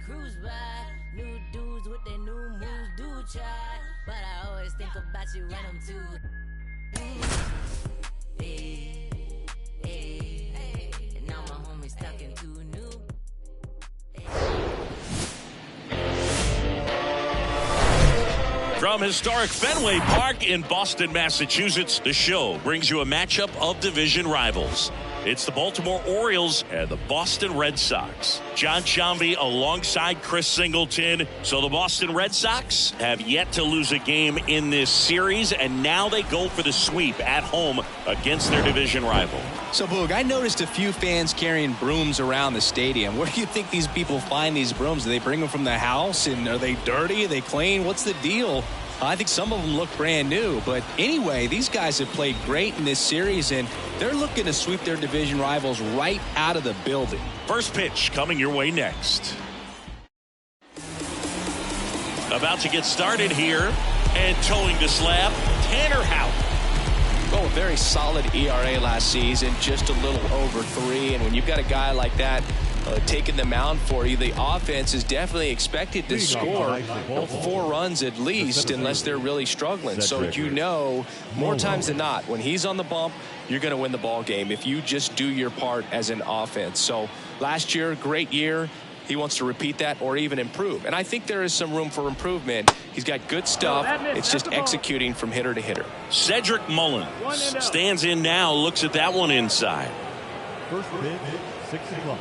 cruise by. New dudes with their new moves do try. But I always think about you when I'm too. Hey, hey, and now my homie's stuck in two new. From historic Fenway Park in Boston, Massachusetts, the show brings you a matchup of division rivals. It's the Baltimore Orioles and the Boston Red Sox. John Sciambi alongside Chris Singleton. So the Boston Red Sox have yet to lose a game in this series, and now they go for the sweep at home against their division rival. So, Boog, I noticed a few fans carrying brooms around the stadium. Where do you think these people find these brooms? Do they bring them from the house? And are they dirty? Are they clean? What's the deal? I think some of them look brand new. But anyway, these guys have played great in this series, and they're looking to sweep their division rivals right out of the building. First pitch coming your way next. About to get started here, and towing the slab, Tanner Houck. Oh, a very solid ERA last season, just a little over 3. And when you've got a guy like that taking the mound for you, the offense is definitely expected to score 4 runs at least, unless they're really struggling. So you know, more times than not, when he's on the bump, you're going to win the ball game if you just do your part as an offense. So last year, great year. He wants to repeat that or even improve. And I think there is some room for improvement. He's got good stuff. It's just executing from hitter to hitter. Cedric Mullins stands in now, looks at that one inside. First pitch, 6 o'clock.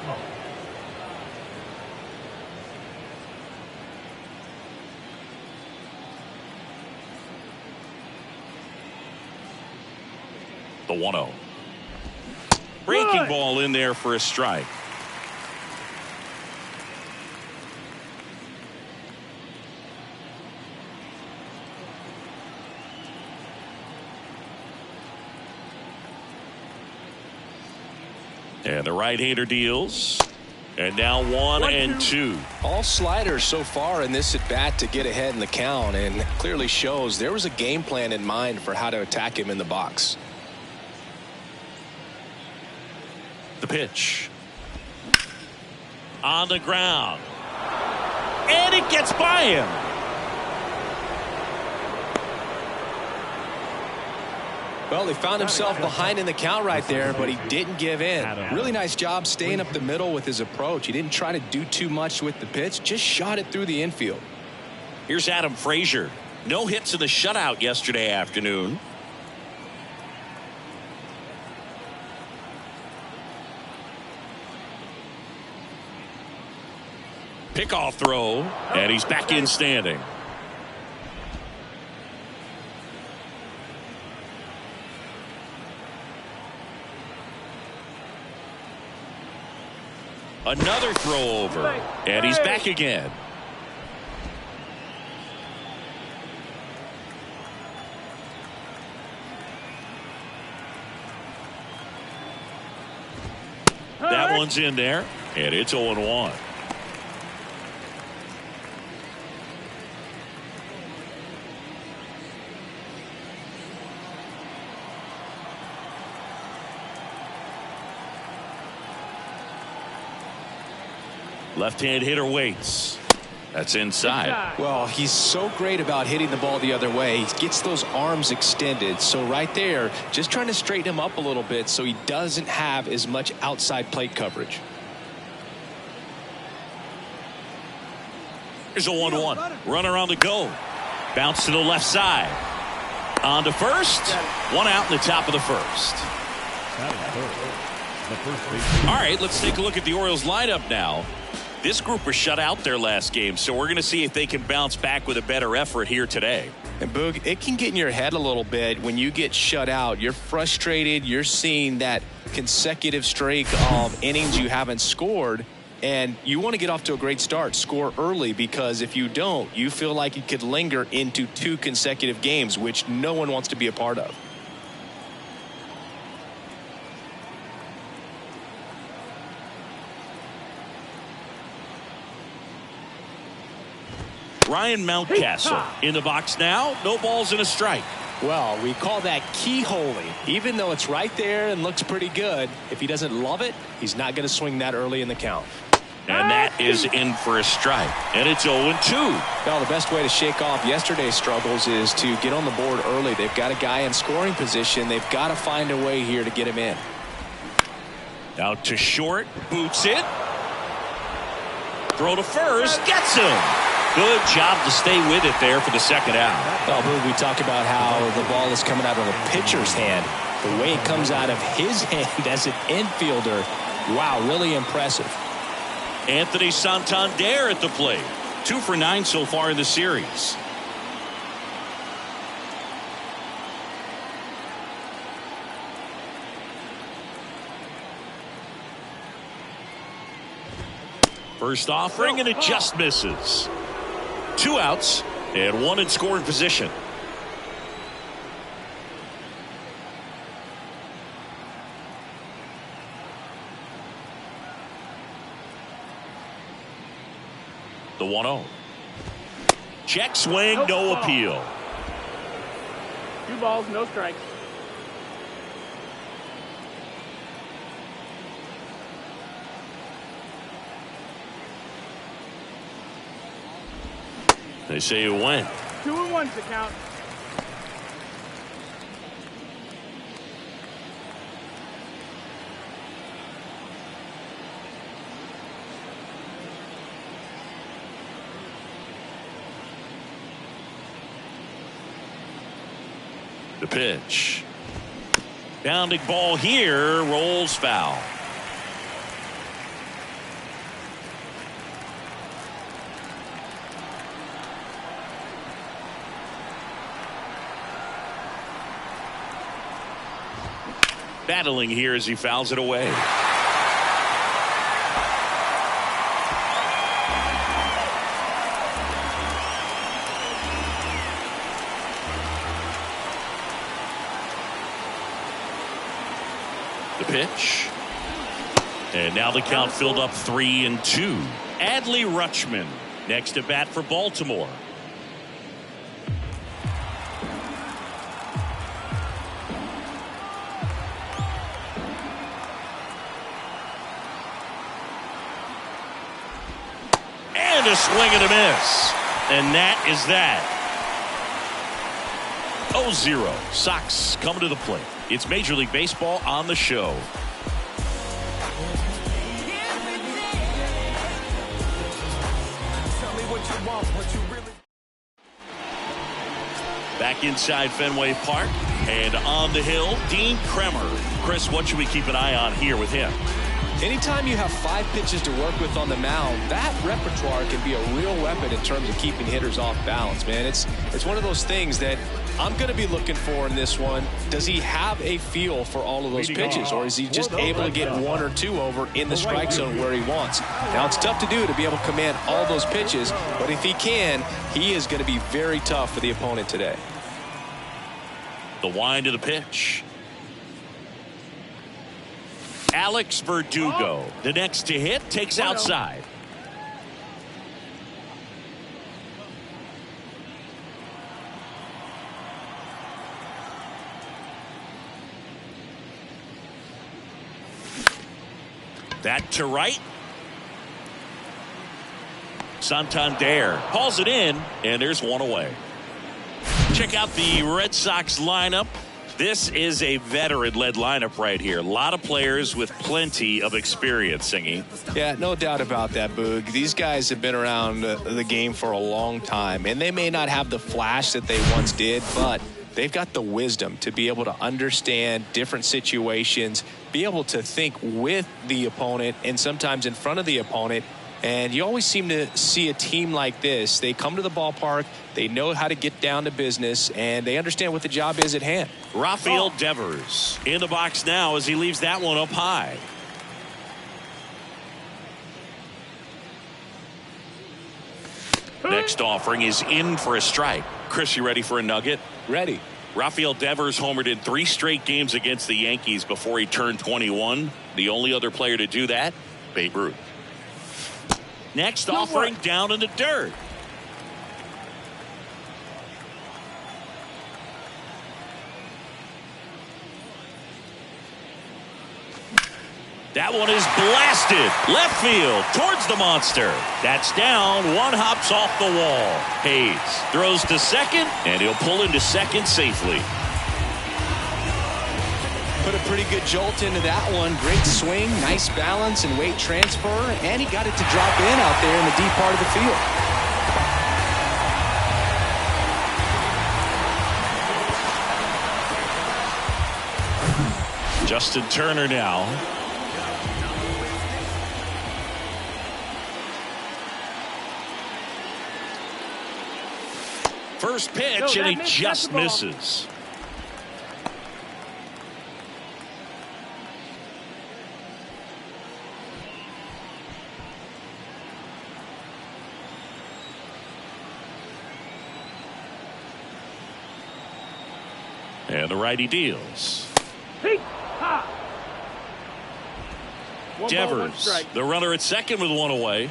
The 1-0. Breaking ball in there for a strike. And the right-hander deals. And now 1-2. All sliders so far in this at-bat to get ahead in the count, and clearly shows there was a game plan in mind for how to attack him in the box. The pitch. On the ground. And it gets by him. Well, he found himself behind in the count right there, but he didn't give in. Really nice job staying up the middle with his approach. He didn't try to do too much with the pitch, just shot it through the infield. Here's Adam Frazier. No hits in the shutout yesterday afternoon. Pickoff throw, and he's back in standing. Another throw over, and he's back again. That one's in there, and it's 0-1. Left-hand hitter waits. That's inside. Well, he's so great about hitting the ball the other way. He gets those arms extended. So right there, just trying to straighten him up a little bit so he doesn't have as much outside plate coverage. Here's a 1-1. Runner on the go. Bounce to the left side. On to first. 1 out in the top of the first. All right, let's take a look at the Orioles lineup now. This group was shut out their last game, so we're going to see if they can bounce back with a better effort here today. And Boog, it can get in your head a little bit when you get shut out. You're frustrated. You're seeing that consecutive streak of innings you haven't scored, and you want to get off to a great start, score early, because if you don't, you feel like it could linger into 2 consecutive games, which no one wants to be a part of. Ryan Mountcastle in the box now. No balls and a strike. Well, we call that keyholing. Even though it's right there and looks pretty good, if he doesn't love it, he's not going to swing that early in the count. And that is in for a strike. And it's 0-2. Well, the best way to shake off yesterday's struggles is to get on the board early. They've got a guy in scoring position. They've got to find a way here to get him in. Out to short. Boots it. Throw to first. Gets him. Good job to stay with it there for the second out. Well, Boog, we talk about how the ball is coming out of a pitcher's hand. The way it comes out of his hand as an infielder, wow, really impressive. Anthony Santander at the plate. 2 for 9 so far in the series. First offering, and it just misses. 2 outs and 1 in scoring position. The 1-0. Check swing, no appeal. 2 balls, no strikes. They say it went. 2-1's the count. The pitch. Bounding ball here, rolls foul. Battling here as he fouls it away. The pitch. And now the count filled up 3-2. Adley Rutschman next at bat for Baltimore. And a swing and a miss. And that is that. 0-0. Sox coming to the plate. It's Major League Baseball on the show. Back inside Fenway Park and on the hill, Dean Kremer. Chris, what should we keep an eye on here with him? Anytime you have 5 pitches to work with on the mound, that repertoire can be a real weapon in terms of keeping hitters off balance, man. It's one of those things that I'm going to be looking for in this one. Does he have a feel for all of those pitches, or is he just able to get 1 or 2 over in the strike zone where he wants? Now, it's tough to do to be able to command all those pitches, but if he can, he is going to be very tough for the opponent today. The wind of the pitch. Alex Verdugo, the next to hit, takes outside. That to right. Santander hauls it in, and there's 1 away. Check out the Red Sox lineup. This is a veteran-led lineup right here. A lot of players with plenty of experience, Singy. Yeah, no doubt about that, Boog. These guys have been around the game for a long time, and they may not have the flash that they once did, but they've got the wisdom to be able to understand different situations, be able to think with the opponent and sometimes in front of the opponent. And you always seem to see a team like this. They come to the ballpark, they know how to get down to business, and they understand what the job is at hand. Rafael Devers in the box now as he leaves that one up high. Next offering is in for a strike. Chris, you ready for a nugget? Ready. Rafael Devers homered in 3 straight games against the Yankees before he turned 21. The only other player to do that, Babe Ruth. Next offering down in the dirt. That one is blasted left field towards the monster. That's down. One hops off the wall. Hayes throws to second, and he'll pull into second safely. Put a pretty good jolt into that one. Great swing, nice balance and weight transfer, and he got it to drop in out there in the deep part of the field. Justin Turner now. First pitch, and he just misses. And the righty deals. Devers, the runner at second with one away.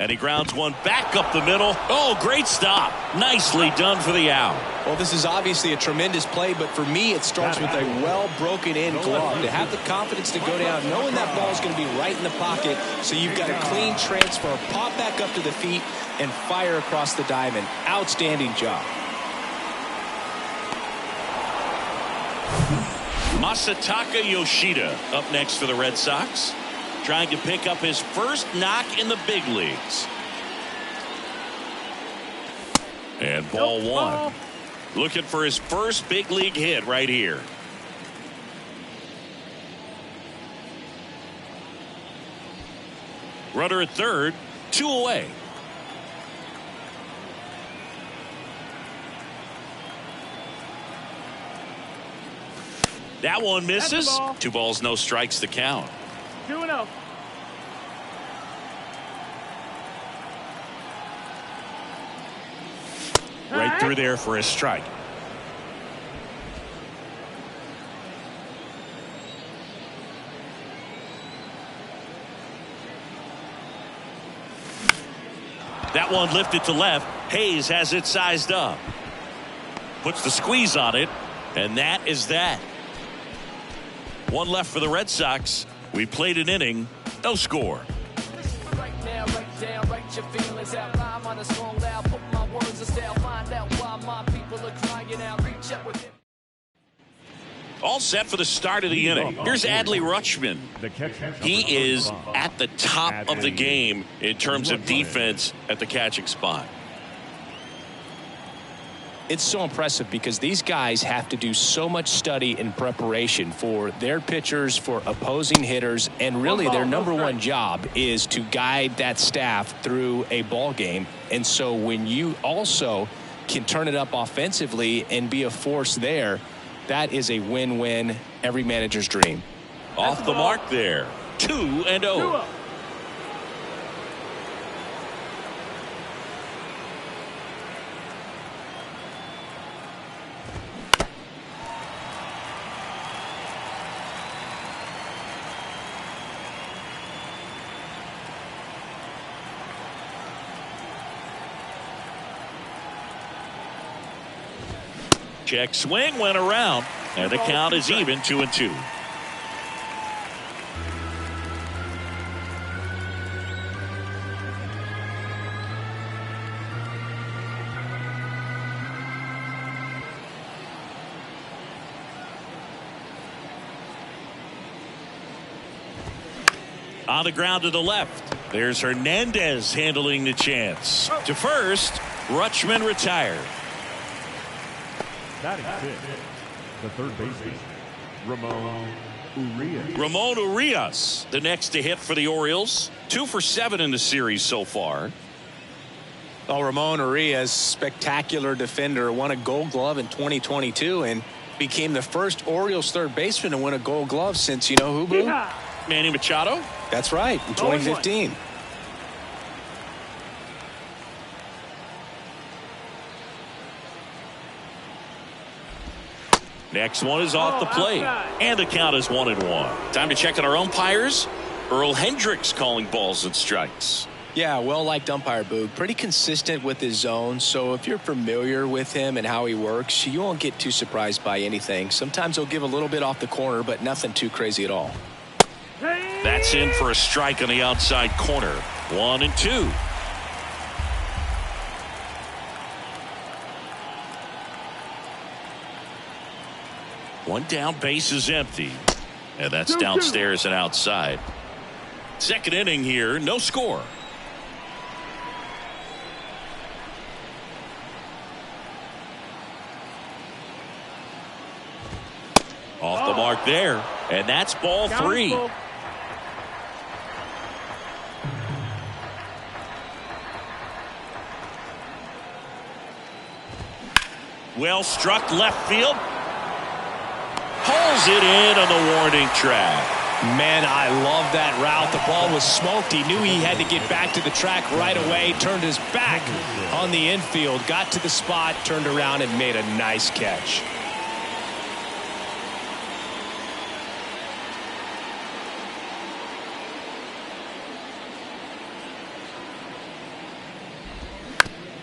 And he grounds one back up the middle. Oh, great stop. Nicely done for the out. Well, this is obviously a tremendous play, but for me, it starts with a well-broken-in glove. To have the confidence to go down, knowing that ball is going to be right in the pocket, so you've got a clean transfer, pop back up to the feet, and fire across the diamond. Outstanding job. Masataka Yoshida up next for the Red Sox, trying to pick up his first knock in the big leagues. And ball one. Looking for his first big league hit right here. Runner at third, 2 away. That one misses. 2 balls, no strikes, the count. 2-0. Right through there for a strike. That one lifted to left. Hayes has it sized up. Puts the squeeze on it, and that is that. 1 left for the Red Sox. We played an inning, no score. Right now, right down, write your feelings out, rhyme on a song loud, put my words in style, find out why my people are crying out, reach out with it. All set for the start of the inning. Here's Adley Rutschman. He is at the top of the game in terms of defense at the catching spot. It's so impressive because these guys have to do so much study and preparation for their pitchers, for opposing hitters, and really their number one job is to guide that staff through a ball game. And so when you also can turn it up offensively and be a force there, that is a win-win, every manager's dream. Off the mark there. 2-0. Check swing went around, and the count is even 2-2. On the ground to the left. There's Hernandez handling the chance. To first, Rutschman retired. Batting fifth, the third baseman, Ramon Urias. Ramon Urias, the next to hit for the Orioles. 2 for 7 in the series so far. Well, Ramon Urias, spectacular defender, won a Gold Glove in 2022 and became the first Orioles third baseman to win a Gold Glove since, you know who, Boo? Manny Machado? That's right, in 2015. Next one is off the plate, and the count is 1-1. Time to check on our umpires. Earl Hendricks calling balls and strikes. Yeah, well-liked umpire, Boog. Pretty consistent with his zone, so if you're familiar with him and how he works, you won't get too surprised by anything. Sometimes he'll give a little bit off the corner, but nothing too crazy at all. That's in for a strike on the outside corner. 1-2. One down, base is empty. And that's downstairs and outside. Second inning here, no score. Off the mark there. And that's ball 3. Well struck left field. Pulls it in on the warning track. Man, I love that route. The ball was smoked. He knew he had to get back to the track right away. Turned his back on the infield. Got to the spot, turned around, and made a nice catch.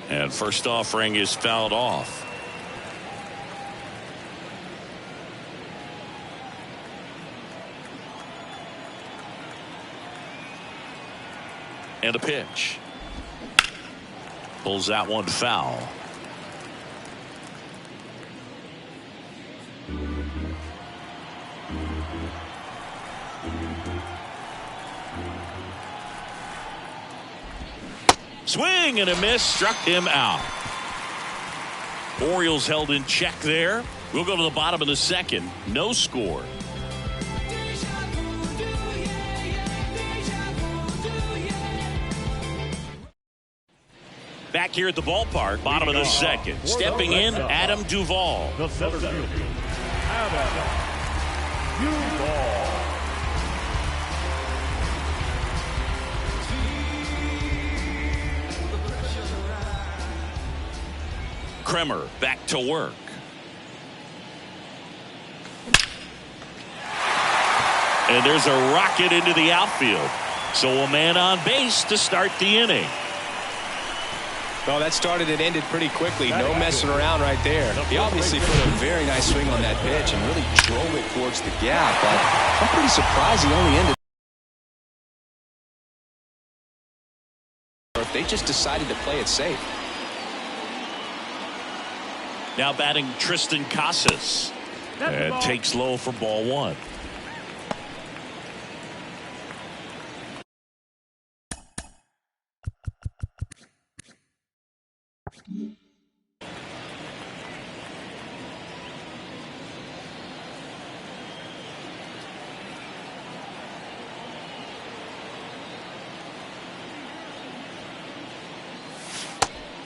And first offering is fouled off. And a pitch. Pulls that one foul. Swing and a miss, struck him out. Orioles held in check there. We'll go to the bottom of the second. No score. Back here at the ballpark, bottom of the second. Stepping in, Adam Duvall. The center fielder, Adam Duvall. Kremer back to work. And there's a rocket into the outfield. So a man on base to start the inning. Well, that started and ended pretty quickly. No messing around right there. He obviously put a very nice swing on that pitch and really drove it towards the gap. But I'm pretty surprised he only ended. Or if they just decided to play it safe. Now batting Tristan Casas. And takes low for ball 1.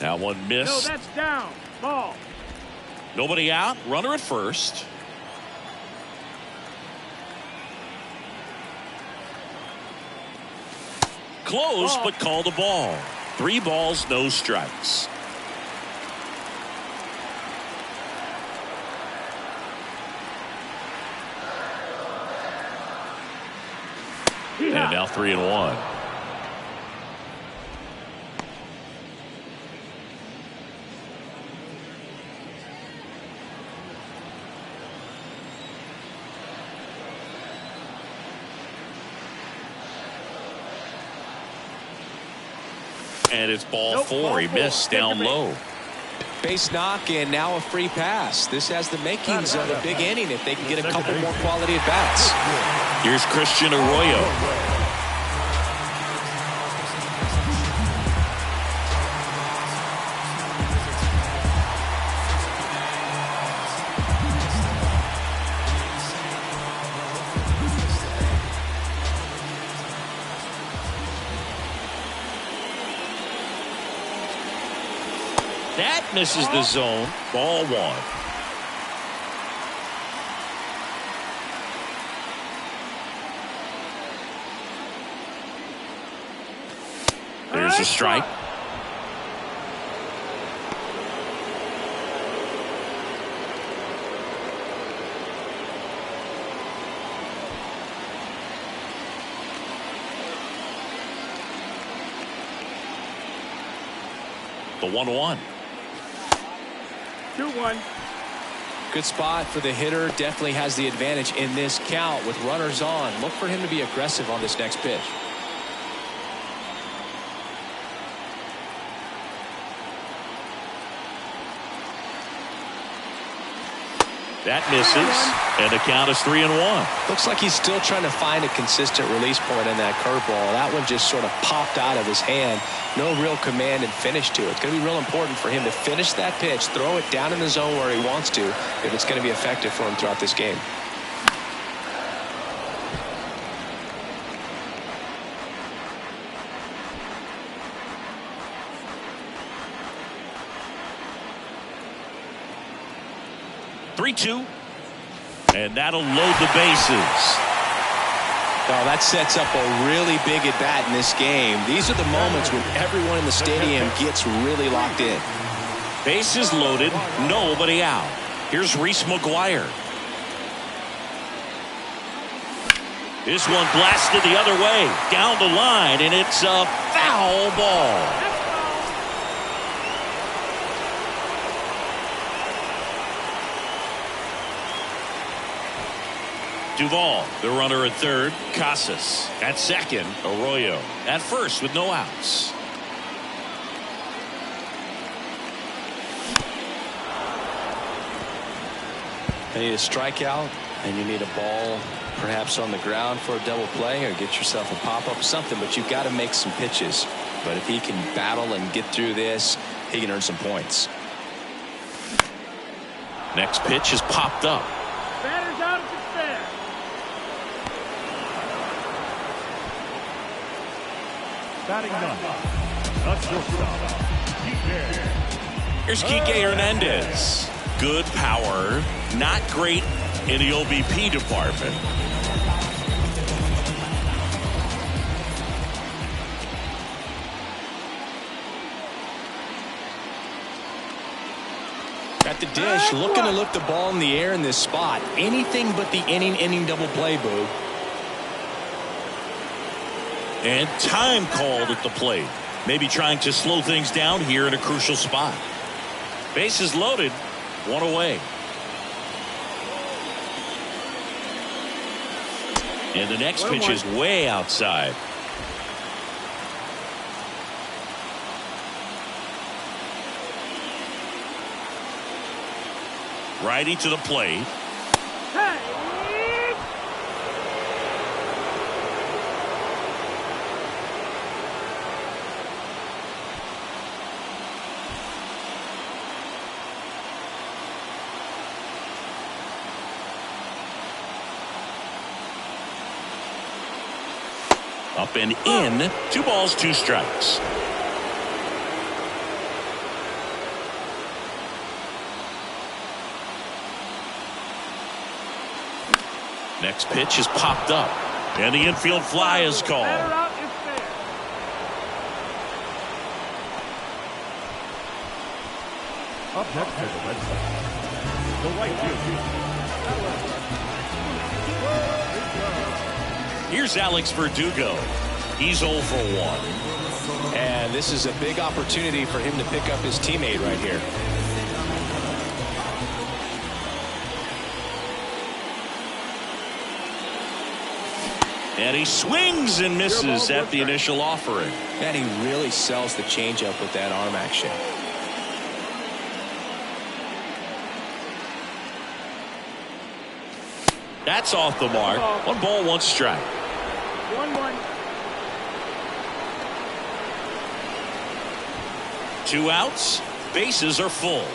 Now one miss. No, that's down. Ball. Nobody out. Runner at first. Close, but called a ball. 3 balls, no strikes. And now 3-1. And it's ball 4. He missed down low. Base knock and now a free pass. This has the makings of a big inning if they can get a couple more quality at bats. Here's Christian Arroyo. That misses the zone. Ball 1. There's a strike. The 1-1. 2-1. Good spot for the hitter. Definitely has the advantage in this count with runners on. Look for him to be aggressive on this next pitch. That misses, and the count is 3-1. Looks like he's still trying to find a consistent release point in that curveball. That one just sort of popped out of his hand. No real command and finish to it. It's going to be real important for him to finish that pitch, throw it down in the zone where he wants to, if it's going to be effective for him throughout this game. And that'll load the bases. Oh, that sets up a really big at bat in this game. These are the moments when everyone in the stadium gets really locked in. Bases loaded, nobody out. Here's Reese McGuire. This one blasted the other way, down the line, and it's a foul ball. Duvall, the runner at third. Casas at second. Arroyo at first with no outs. You need a strikeout, and you need a ball perhaps on the ground for a double play, or get yourself a pop-up, something, but you've got to make some pitches. But if he can battle and get through this, he can earn some points. Next pitch is popped up. Batter's out if it's fair. Batting ninth, a shortstop, Kike. Here's Kike Hernandez. Good power, not great in the OBP department. At the dish, looking to look the ball in the air in this spot. Anything but the inning double play, Boo. And time called at the plate. Maybe trying to slow things down here in a crucial spot. Bases loaded, one away. And the next pitch is way outside. Righty to the plate. Up and in. 2 balls, 2 strikes. Next pitch is popped up, and the infield fly is called. Batter out if fair. Up next is the Red Sox, the right field. Here's Alex Verdugo. He's 0 for 1. And this is a big opportunity for him to pick up his teammate right here. And he swings and misses at the initial offering. And he really sells the changeup with that arm action. That's off the mark. 1 ball, 1 strike. 1-1. 2 outs. Bases are full.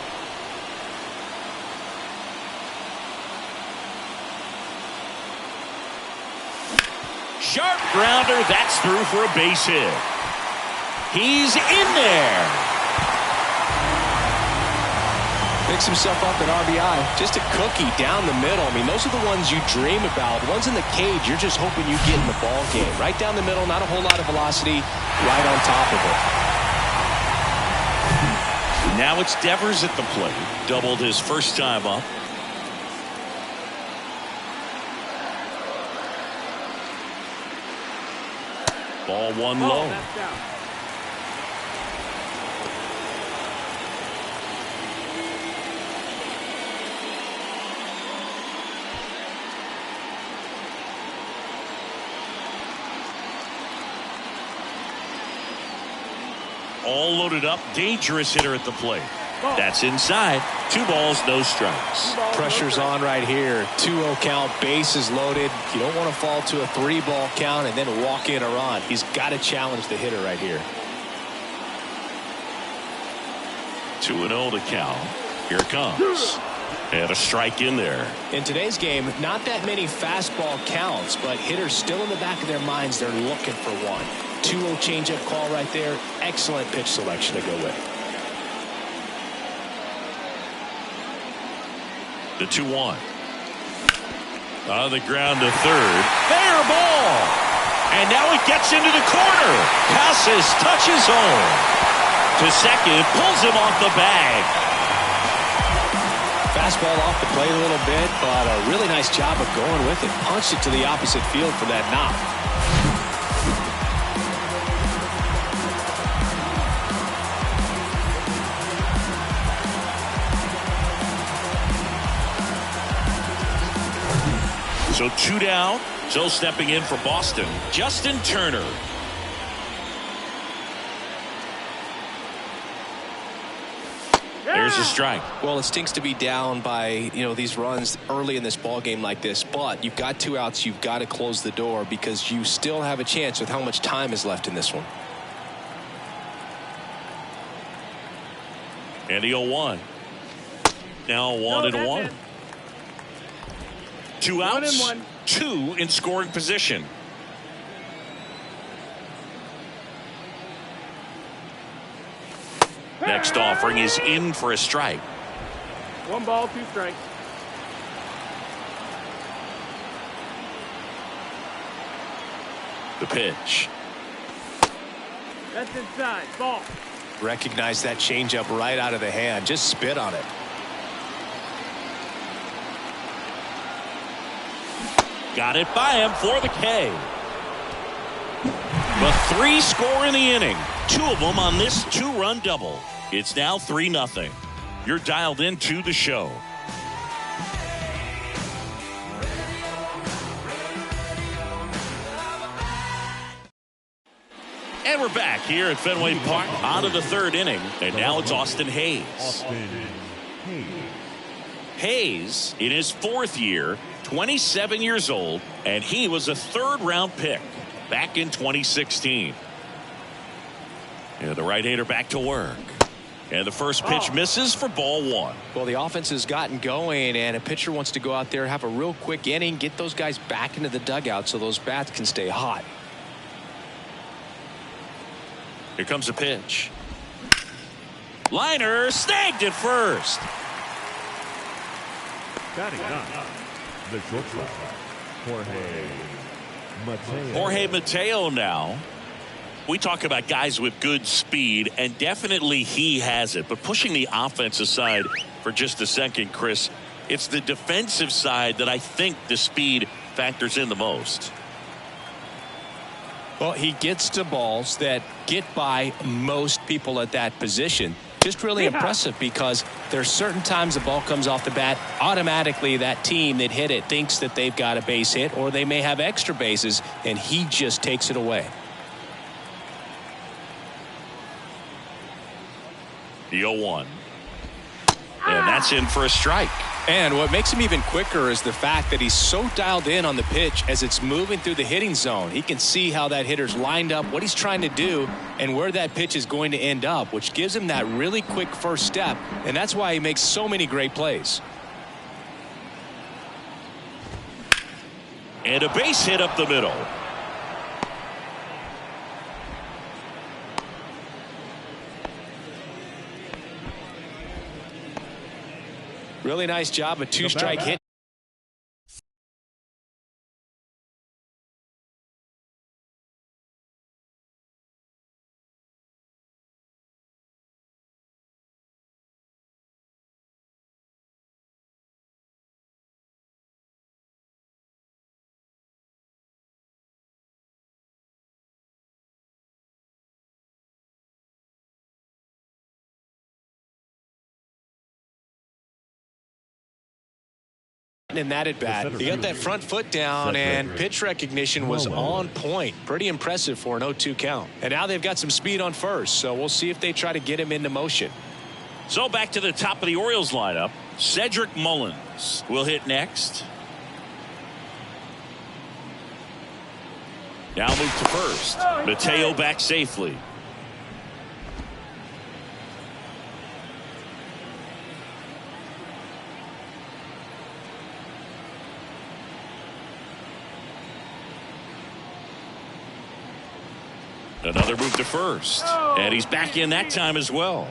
Sharp grounder. That's through for a base hit. He's in there. Picks himself up an RBI. Just a cookie down the middle. I mean, those are the ones you dream about. The ones in the cage, you're just hoping you get in the ball game. Right down the middle, not a whole lot of velocity, right on top of it. Now it's Devers at the plate. Doubled his first time up. Ball 1 low. That's down. all loaded up. Dangerous hitter at the plate. That's inside. 2 balls, no strikes. Pressure's on right here. 2-0 count, bases loaded. You don't want to fall to a 3-ball count and then walk in a run. He's got to challenge the hitter right here. 2-0 to count. Here it comes. And a strike in there. In today's game, not that many fastball counts, but hitters still in the back of their minds, they're looking for one. 2-0 changeup call right there. Excellent pitch selection to go with. The 2-1. On the ground to third. Fair ball. And now it gets into the corner. Passes, touches home. To second, pulls him off the bag. Fastball off the plate a little bit, but a really nice job of going with it. Punched it to the opposite field for that knock. So 2 down. So stepping in for Boston, Justin Turner. There's a strike. Well, it stinks to be down by, these runs early in this ball game like this, but you've got 2 outs. You've got to close the door because you still have a chance with how much time is left in this one. And the 0-1. Now 1-1. 2 outs. 1-1. 2 in scoring position. Next offering is in for a strike. 1 ball, 2 strikes. The pitch. That's inside. Ball. Recognize that changeup right out of the hand. Just spit on it. Got it by him for the K. The 3 score in the inning. 2 of them on this 2-run double. It's now 3-0. You're dialed into the show. And we're back here at Fenway Park out of the 3rd inning. And now it's Austin Hayes. Hayes, in his 4th year, 27 years old, and he was a 3rd-round pick back in 2016. And the right-hander back to work. And the first pitch misses for ball 1. Well, the offense has gotten going, and a pitcher wants to go out there, have a real quick inning, get those guys back into the dugout so those bats can stay hot. Here comes a pitch. Liner snagged at first. Batting up, the shortstop, Jorge Mateo now. We talk about guys with good speed, and definitely he has it. But pushing the offense aside for just a second, Chris, it's the defensive side that I think the speed factors in the most. Well, he gets to balls that get by most people at that position. Just really impressive because there's certain times the ball comes off the bat, automatically that team that hit it thinks that they've got a base hit or they may have extra bases, and he just takes it away. The 0-1. And that's in for a strike. And what makes him even quicker is the fact that he's so dialed in on the pitch as it's moving through the hitting zone. He can see how that hitter's lined up, what he's trying to do, and where that pitch is going to end up, which gives him that really quick first step, and that's why he makes so many great plays. And a base hit up the middle. Really nice job, a 2-strike hit. in that at bat. He got that front foot down, and pitch recognition was on point. Pretty impressive for an 0-2 count. And now they've got some speed on first, so we'll see if they try to get him into motion. So back to the top of the Orioles lineup. Cedric Mullins will hit next. Now move to first. Mateo back safely. Another move to first. And he's back in that time as well.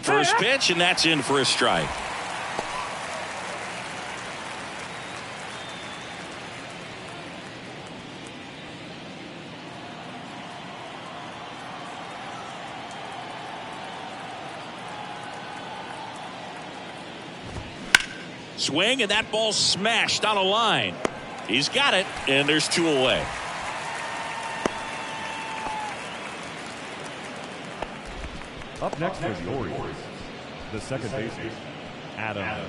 First pitch, and that's in for a strike. Swing, and that ball smashed on a line. He's got it, and there's 2 away. Up next for the Orioles, the second baseman, Adam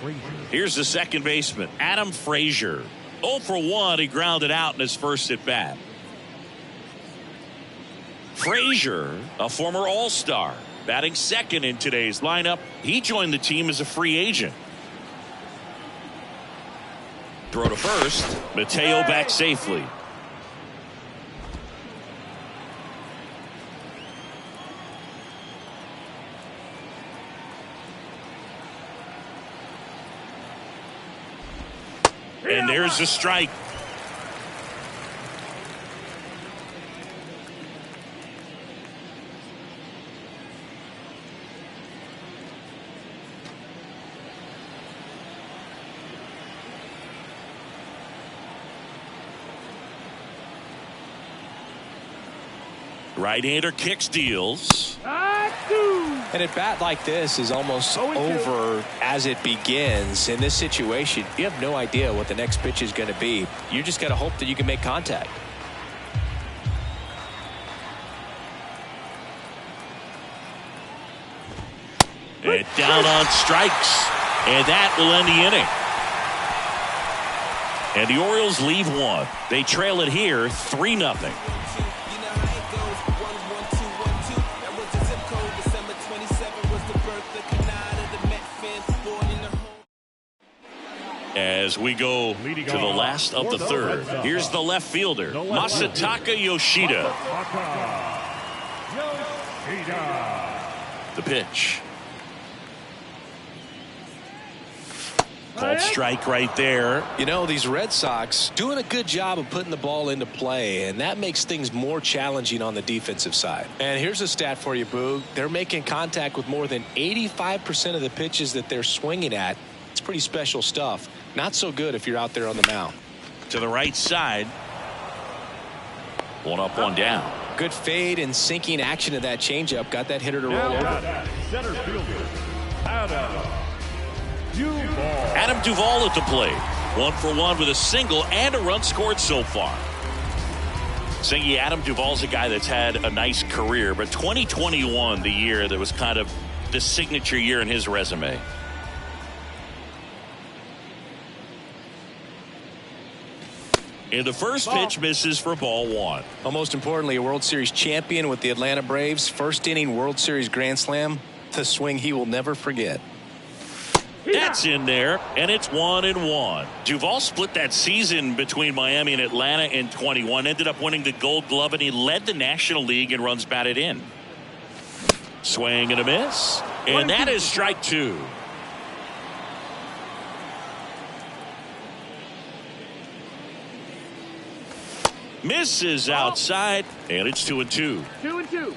Frazier. Here's the second baseman, Adam Frazier. 0 for 1, he grounded out in his first at bat. Frazier, a former All-Star, batting second in today's lineup. He joined the team as a free agent. Throw to first. Mateo back safely. And there's the strike. Right-hander kicks, deals. And at bat like this is almost over as it begins. In this situation, you have no idea what the next pitch is going to be. You just got to hope that you can make contact. And down on strikes. And that will end the inning. And the Orioles leave 1. They trail it here 3-0. As we go to the last of the third, here's the left fielder, Masataka Yoshida. The pitch. Called strike right there. You know, these Red Sox doing a good job of putting the ball into play, and that makes things more challenging on the defensive side. And here's a stat for you, Boog. They're making contact with more than 85% of the pitches that they're swinging at. It's pretty special stuff. Not so good if you're out there on the mound. To the right side. 1 up, 1 down. Good fade and sinking action of that changeup. Got that hitter to roll over. Center fielder, Adam Duvall at the plate. 1 for 1 with a single and a run scored so far. Singy, Adam Duvall's a guy that's had a nice career, but 2021, the year that was kind of the signature year in his resume. And the first pitch misses for ball 1. Well, most importantly, a World Series champion with the Atlanta Braves. First inning World Series grand slam. The swing he will never forget. That's in there, and it's 1-1. Duvall split that season between Miami and Atlanta in 21. Ended up winning the Gold Glove, and he led the National League in runs batted in. Swing and a miss. And that is strike 2. Misses outside, and it's 2-2. 2-2.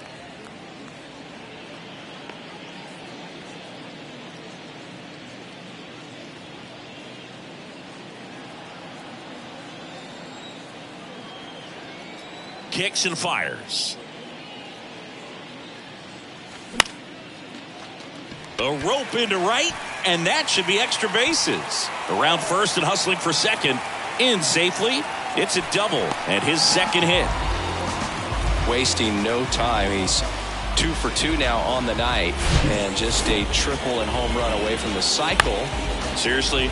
Kicks and fires. A rope into right, and that should be extra bases. Around first and hustling for second. In safely. It's a double and his second hit. Wasting no time. He's 2 for 2 now on the night, and just a triple and home run away from the cycle. Seriously,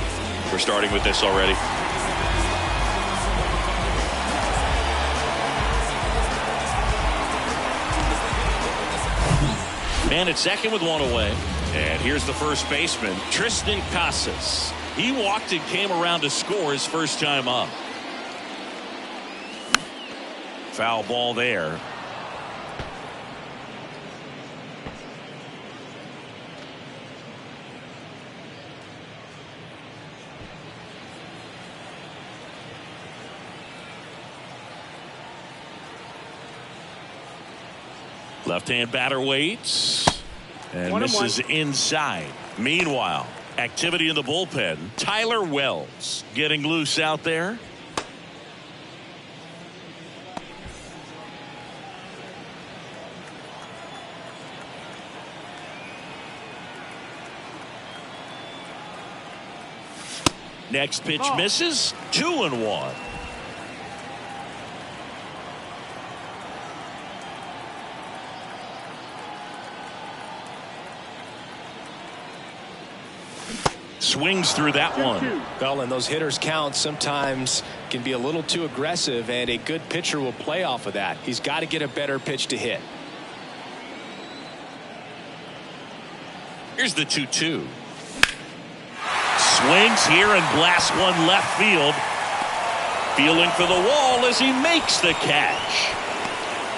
we're starting with this already. Man at second with one away. And here's the first baseman, Tristan Casas. He walked and came around to score his first time up. Foul ball there. Left-hand batter waits and misses inside. Meanwhile, activity in the bullpen. Tyler Wells getting loose out there. Next pitch misses. 2-1. Swings through that one. Well, and those hitters count sometimes can be a little too aggressive, and a good pitcher will play off of that. He's got to get a better pitch to hit. Here's the 2-2. Swings here and blasts one left field. Feeling for the wall as he makes the catch.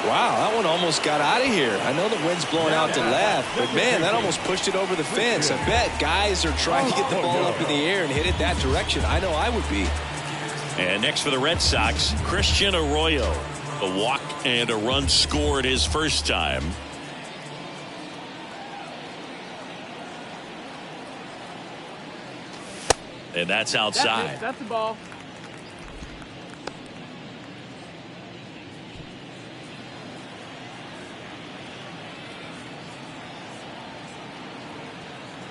Wow, that one almost got out of here. I know the wind's blowing out to left, but man, that almost pushed it over the fence. I bet guys are trying to get the ball up in the air and hit it that direction. I know I would be. And next for the Red Sox, Christian Arroyo. A walk and a run scored his first time. And that's outside. That's the ball.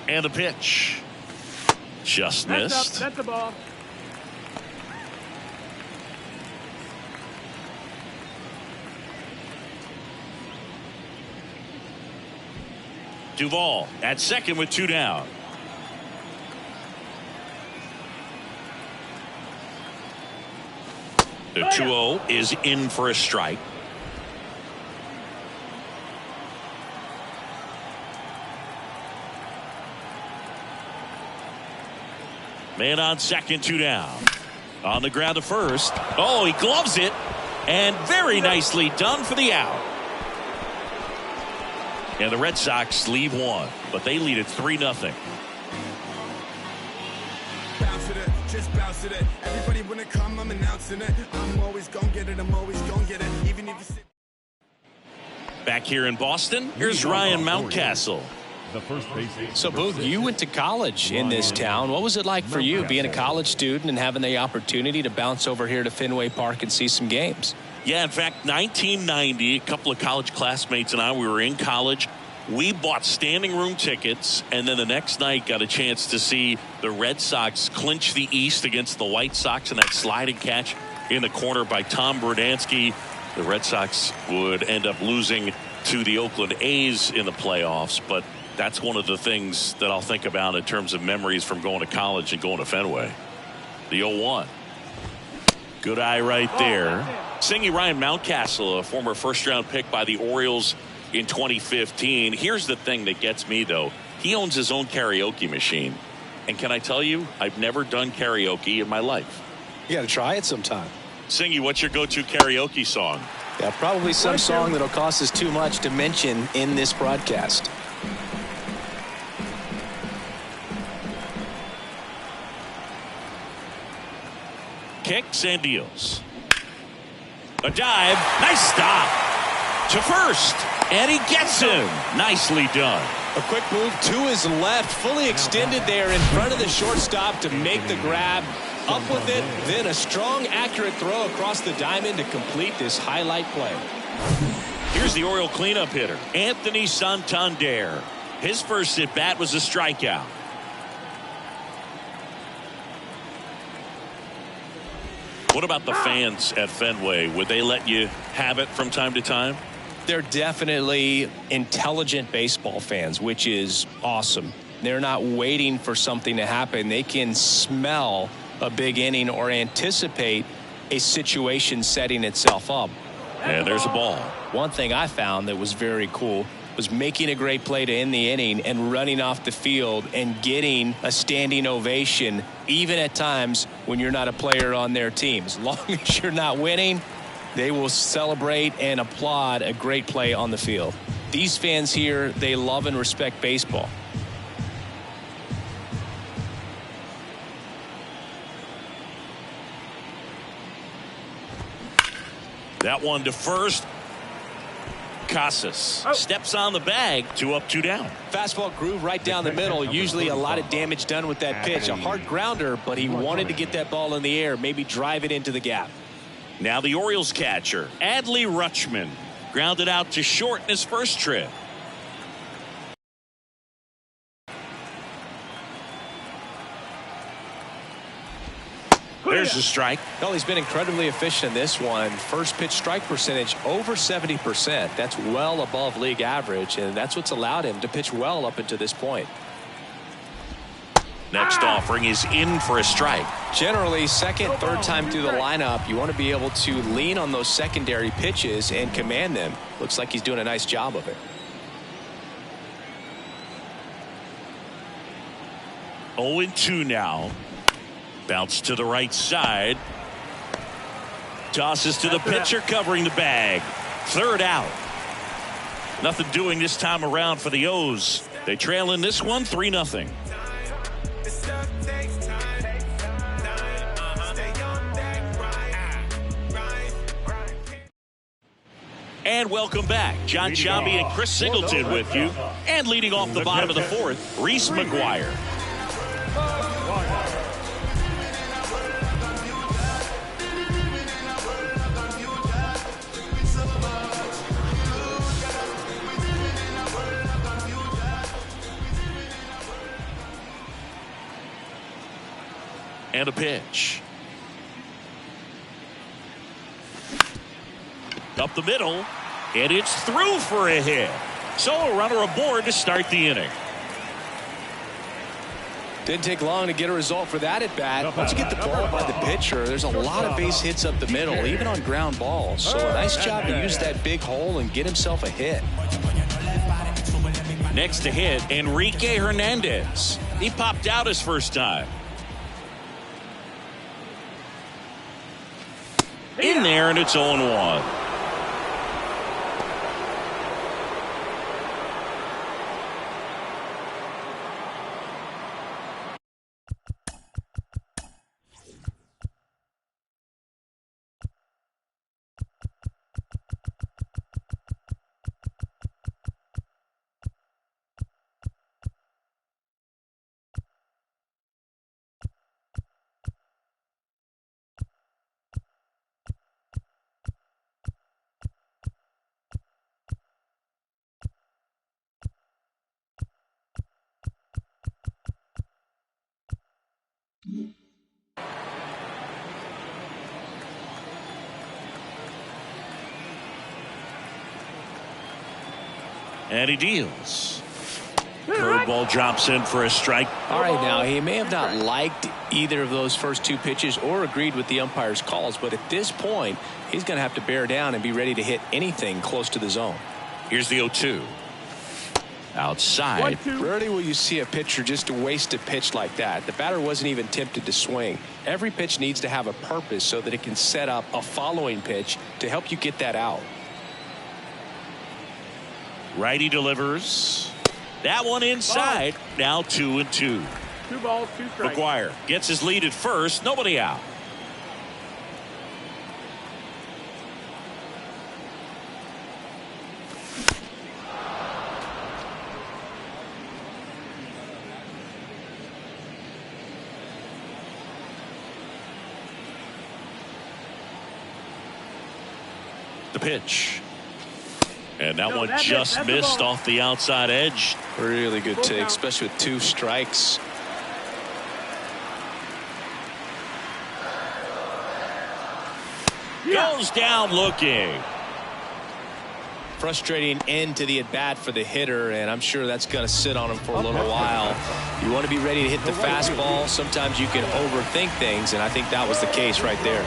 And a pitch. Just missed. That's the ball. Duvall at second with 2 down. The 2-0 is in for a strike. Man on second, 2 down. On the ground to first. Oh, he gloves it. And very nicely done for the out. And the Red Sox leave one, but they lead it 3-0. Bounce it, just bounce it. Everybody when it come, I'm announcing it. I'm always gonna get it. I'm always gonna get it. Even if you sit. Back here in Boston, here's Ryan Mountcastle. The first baseman. So, Boog, you went to college in this town. What was it like for you being a college student and having the opportunity to bounce over here to Fenway Park and see some games? Yeah, in fact, 1990, a couple of college classmates and I, we were in college. We bought standing room tickets, and then the next night got a chance to see the Red Sox clinch the East against the White Sox in that sliding catch in the corner by Tom Brudansky. The Red Sox would end up losing to the Oakland A's in the playoffs, but that's one of the things that I'll think about in terms of memories from going to college and going to Fenway. The 0-1. Good eye right there. Singing Ryan Mountcastle, a former first-round pick by the Orioles in 2015. Here's the thing that gets me, though. He owns his own karaoke machine. And can I tell you, I've never done karaoke in my life. You got to try it sometime. Singy, what's your go-to karaoke song? Yeah, probably some song that'll cost us too much to mention in this broadcast. Kicks and deals. A dive. Nice stop. To first. And he gets him. Nicely done. A quick move to his left. Fully extended there in front of the shortstop to make the grab. Up with it. Then a strong, accurate throw across the diamond to complete this highlight play. Here's the Oriole cleanup hitter, Anthony Santander. His first at bat was a strikeout. What about the fans at Fenway? Would they let you have it from time to time? They're definitely intelligent baseball fans, which is awesome. They're not waiting for something to happen. They can smell a big inning or anticipate a situation setting itself up. And there's a ball. One thing I found that was very cool was making a great play to end the inning and running off the field and getting a standing ovation, even at times when you're not a player on their team. As long as you're not winning, they will celebrate and applaud a great play on the field. These fans here, they love and respect baseball. That one to first. Casas steps on the bag. 2 up, 2 down. Fastball groove right down the middle. Usually a lot of damage done with that pitch. A hard grounder, but he wanted to get that ball in the air, maybe drive it into the gap. Now the Orioles catcher, Adley Rutschman, grounded out to short in his first trip. There's a strike. Well, he's been incredibly efficient in this one. First pitch strike percentage over 70%. That's well above league average, and that's what's allowed him to pitch well up until this point. Next offering is in for a strike. Generally, second, third time through the lineup, you want to be able to lean on those secondary pitches and command them. Looks like he's doing a nice job of it. 0-2 now. Bounce to the right side. Tosses to the pitcher covering the bag. Third out. Nothing doing this time around for the O's. They trail in this one 3-0. And welcome back. John Sciambi and Chris Singleton with you. And leading off the bottom of the fourth, Reese McGuire. And a pitch. Up the middle, and it's through for a hit. So a runner aboard to start the inning. Didn't take long to get a result for that at bat. Once you get the ball by the pitcher, there's a lot of base hits up the middle, even on ground balls. So a nice job to use that big hole and get himself a hit. Next to hit, Enrique Hernandez. He popped out his first time. In there, and it's 0-1. And he deals. Curveball drops in for a strike. All right, now he may have not liked either of those first two pitches or agreed with the umpire's calls, but at this point, he's going to have to bear down and be ready to hit anything close to the zone. Here's the 0-2. Outside. Rarely will you see a pitcher just waste a pitch like that. The batter wasn't even tempted to swing. Every pitch needs to have a purpose so that it can set up a following pitch to help you get that out. Righty delivers. That one inside. Now 2-2. 2 balls, 2 strikes. McGuire gets his lead at first. Nobody out. The pitch. And that one just missed off the outside edge. Really good take, especially with 2 strikes. goes down looking. Frustrating end to the at-bat for the hitter, and I'm sure that's going to sit on him for a little while. You want to be ready to hit the fastball. Sometimes you can overthink things, and I think that was the case right there.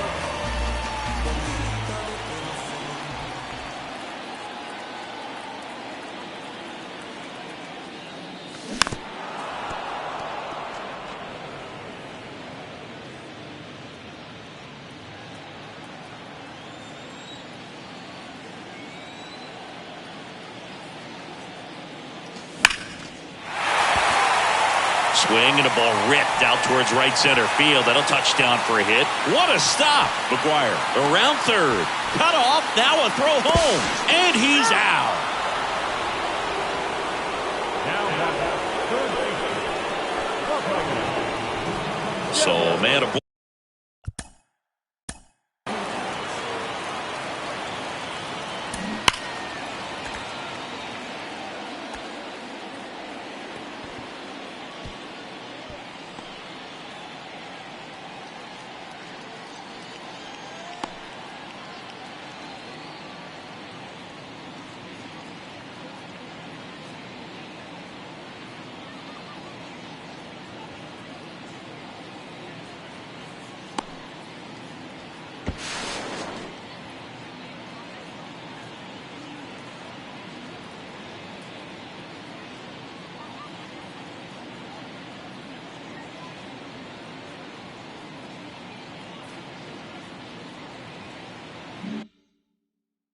Swing and a ball ripped out towards right center field. That'll touchdown for a hit. What a stop. McGuire around third. Cut off. Now a throw home. And he's out. So, man, a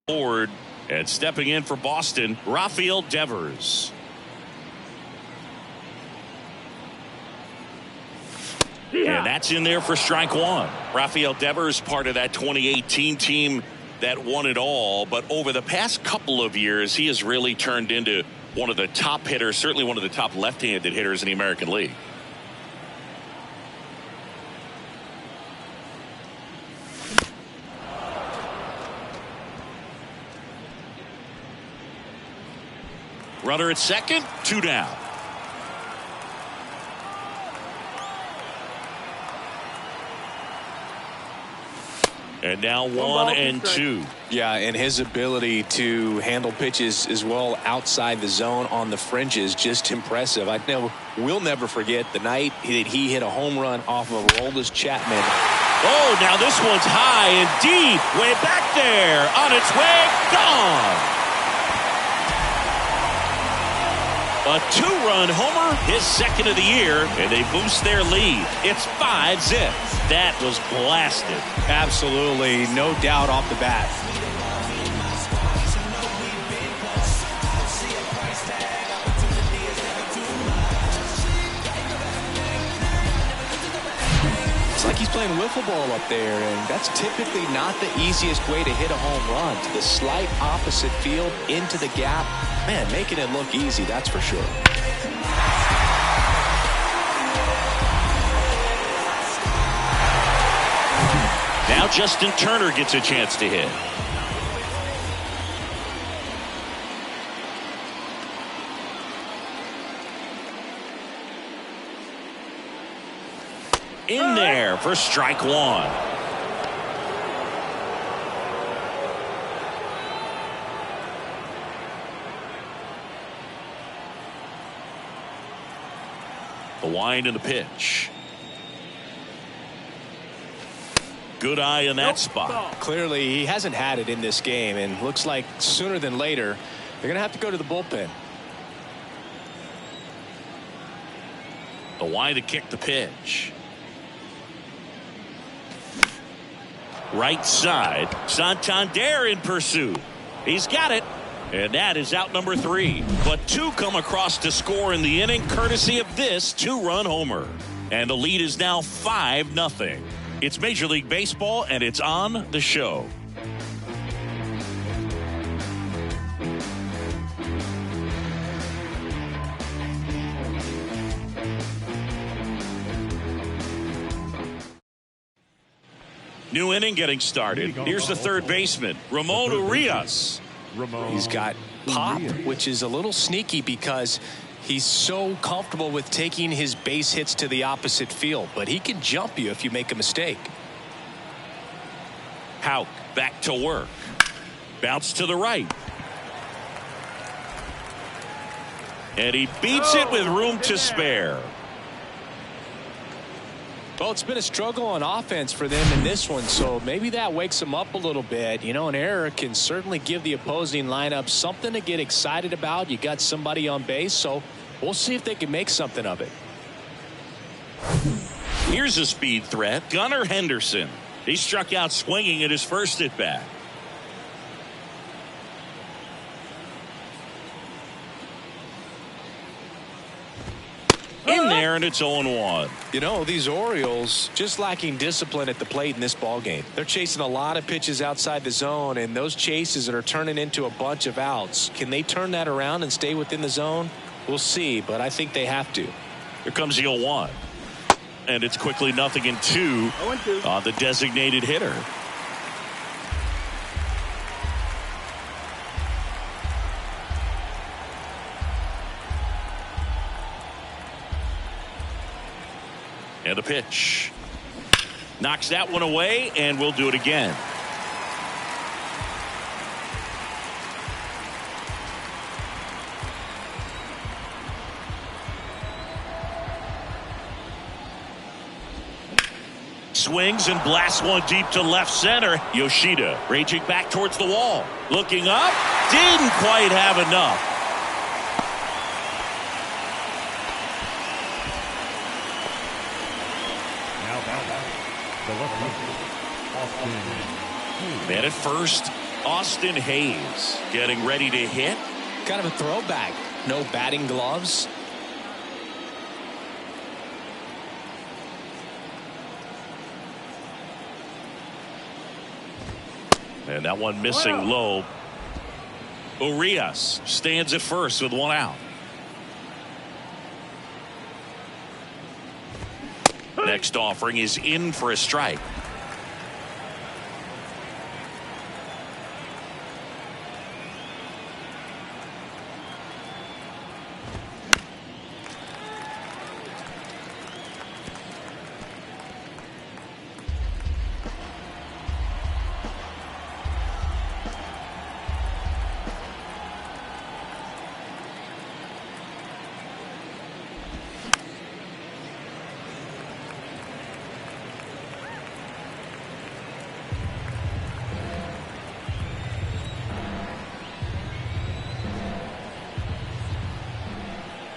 forward, and stepping in for Boston, Rafael Devers. And that's in there for strike one. Rafael Devers, part of that 2018 team that won it all, but over the past couple of years, he has really turned into one of the top hitters, certainly one of the top left-handed hitters in the American League. Runner at second, 2 down. And now 1 and 2. Yeah, and his ability to handle pitches as well outside the zone on the fringes, just impressive. I know we'll never forget the night that he hit a home run off of Aroldis Chapman. Oh, now this one's high and deep, way back there, on its way, gone. A 2-run homer, his second of the year, and they boost their lead. It's 5-zip. That was blasted. Absolutely, no doubt off the bat. It's like he's playing wiffle ball up there, and that's typically not the easiest way to hit a home run. To the slight opposite field, into the gap. Man, making it look easy, that's for sure. Now Justin Turner gets a chance to hit. In there for strike one. The wind and the pitch. Good eye in that spot. Clearly, he hasn't had it in this game, and looks like sooner than later, they're going to have to go to the bullpen. The wind to kick the pitch. Right side. Santander in pursuit. He's got it. And that is out number 3. But 2 come across to score in the inning, courtesy of this 2-run homer. And the lead is now 5-0. It's Major League Baseball, and it's on the show. New inning getting started. Here's the third baseman, Ramon Urias. He's got pop, which is a little sneaky because he's so comfortable with taking his base hits to the opposite field, but he can jump you if you make a mistake. Houck back to work. Bounce to the right. And he beats it with room to spare. Well, it's been a struggle on offense for them in this one, so maybe that wakes them up a little bit. You know, an error can certainly give the opposing lineup something to get excited about. You got somebody on base, so we'll see if they can make something of it. Here's a speed threat, Gunnar Henderson. He struck out swinging at his first at bat. In there, and it's 0-1. You know, these Orioles just lacking discipline at the plate in this ball game. They're chasing a lot of pitches outside the zone, and those chases that are turning into a bunch of outs. Can they turn that around and stay within the zone? We'll see, but I think they have to. Here comes the 0-1. And it's quickly 0-2 on the designated hitter. And a pitch. Knocks that one away, and we'll do it again. Swings and blasts one deep to left center. Yoshida raging back towards the wall. Looking up. Didn't quite have enough. Man at first, Austin Hayes getting ready to hit. Kind of a throwback. No batting gloves. And that one missing low. Urias stands at first with one out. Next offering is in for a strike.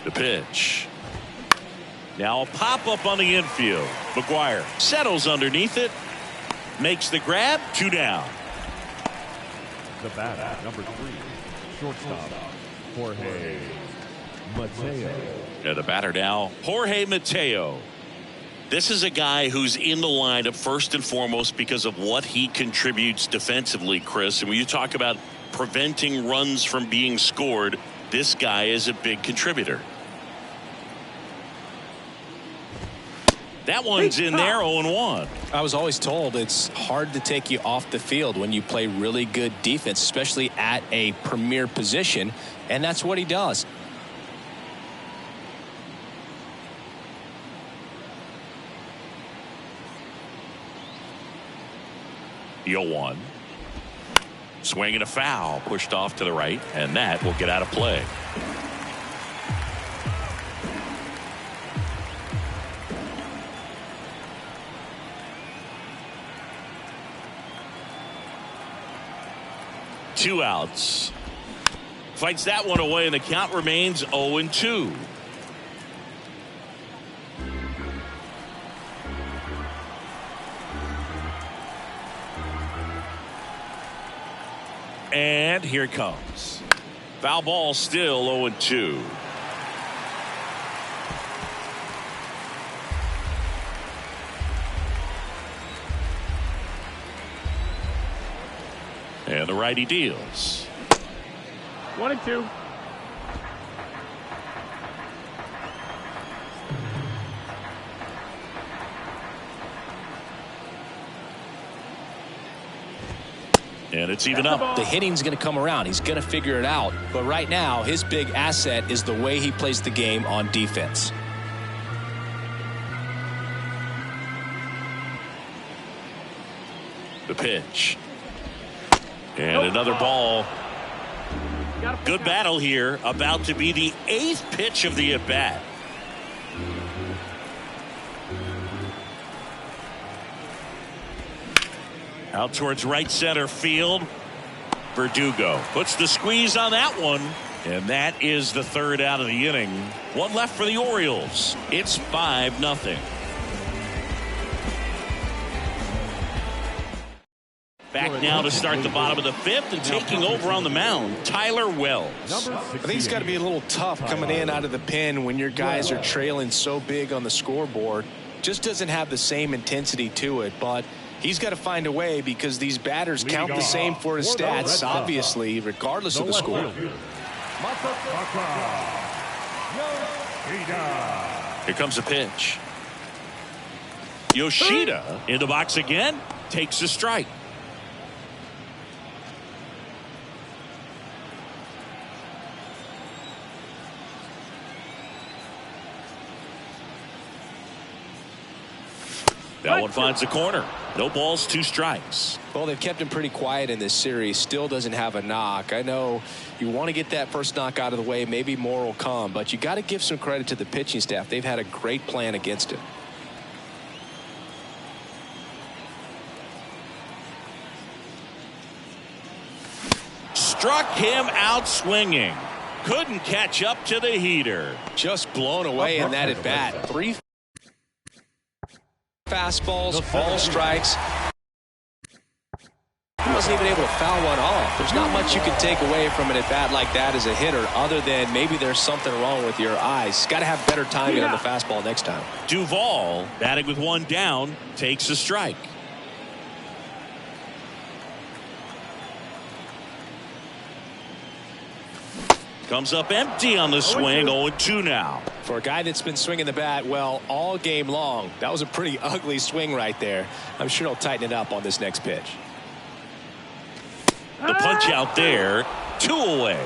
The pitch. Now a pop-up on the infield. McGuire settles underneath it. Makes the grab. 2 down. The batter, number 3, shortstop, Jorge Mateo. Yeah, the batter now, Jorge Mateo. This is a guy who's in the lineup first and foremost because of what he contributes defensively, Chris. And when you talk about preventing runs from being scored, this guy is a big contributor. That one's in there, 0-1. I was always told it's hard to take you off the field when you play really good defense, especially at a premier position, and that's what he does. The 0-1. Swing and a foul, pushed off to the right, and that will get out of play. Two outs. Fights that one away, and the count remains 0-2. And here it comes. Foul ball, still 0-2. And the righty deals. 1-2. And it's even up. The hitting's going to come around. He's going to figure it out. But right now, his big asset is the way he plays the game on defense. The pitch. And another ball. Good battle here. About to be the 8th pitch of the at-bat. Out towards right center field. Verdugo puts the squeeze on that one. And that is the 3rd out of the inning. One left for the Orioles. It's 5-0. Back now to start the bottom of the 5th, and taking over on the mound, Tyler Wells. I think it's got to be a little tough coming in out of the pen when your guys are trailing so big on the scoreboard. Just doesn't have the same intensity to it, but he's got to find a way because these batters count the same for his stats, obviously, regardless of the score. Here comes a pitch. Yoshida in the box again, takes a strike. That one finds the corner. No balls, 2 strikes. Well, they've kept him pretty quiet in this series. Still doesn't have a knock. I know you want to get that first knock out of the way. Maybe more will come, but you got to give some credit to the pitching staff. They've had a great plan against him. Struck him out swinging. Couldn't catch up to the heater. Just blown away in that at bat. 3 fastballs, all strikes. He wasn't even able to foul one off. There's not much you can take away from an at bat like that as a hitter, other than maybe there's something wrong with your eyes. Got to have better timing on the fastball next time. Duvall, batting with 1 down, takes a strike. Comes up empty on the swing. 0-2 now. For a guy that's been swinging the bat well all game long, that was a pretty ugly swing right there. I'm sure he'll tighten it up on this next pitch. The punch out there. 2 away.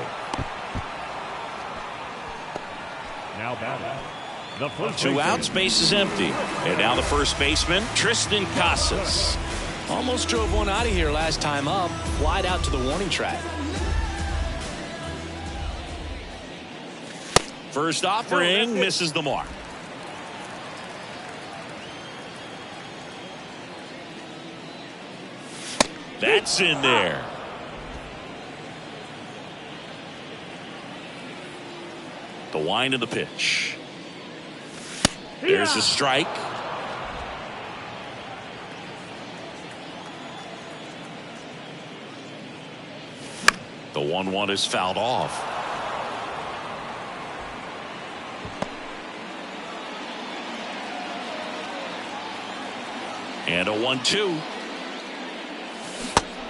Now batting. The first 2 outs, base is empty. And now the first baseman, Tristan Casas. Almost drove one out of here last time up. Flied out to the warning track. First offering misses the mark. That's in there. The wind of the pitch. There's a strike. The 1-1 is fouled off. And a 1-2.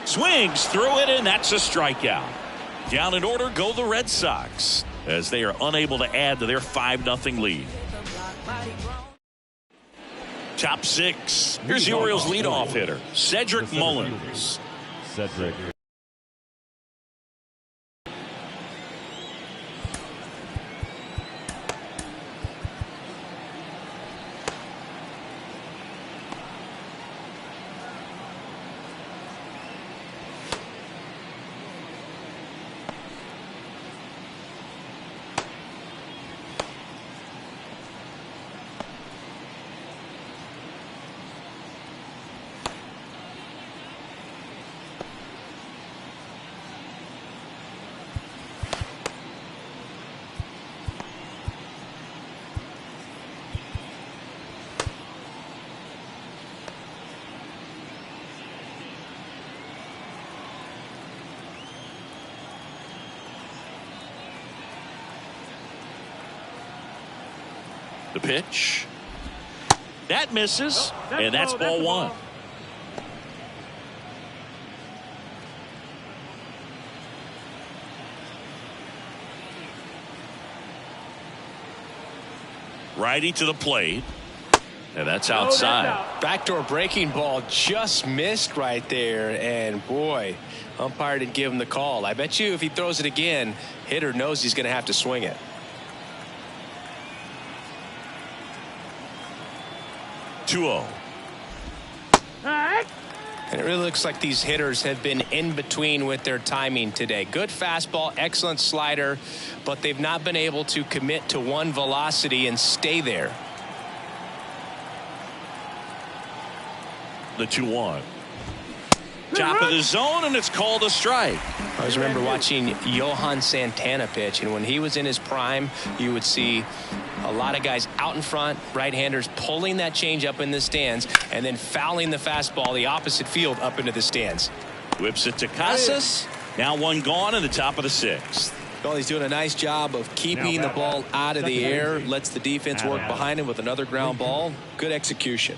Swings through it, and that's a strikeout. Down in order go the Red Sox, as they are unable to add to their 5-0 lead. Top 6. Here's the Orioles leadoff hitter, Cedric Mullins. Cedric. The pitch. That misses, and that's ball 1. Righty to the plate, and that's outside. Backdoor breaking ball just missed right there, and boy, umpire didn't give him the call. I bet you if he throws it again, hitter knows he's going to have to swing it. 2-0. And it really looks like these hitters have been in between with their timing today. Good fastball, excellent slider, but they've not been able to commit to one velocity and stay there. The 2-1. Top of the zone, and it's called a strike. I always remember watching Johan Santana pitch, and when he was in his prime, you would see a lot of guys out in front, right-handers pulling that change up in the stands and then fouling the fastball the opposite field up into the stands. Whips it to Casas. Now one gone in the top of the 6th. Well, he's doing a nice job of keeping the ball out of the air, lets the defense work behind him with another ground ball. Good execution.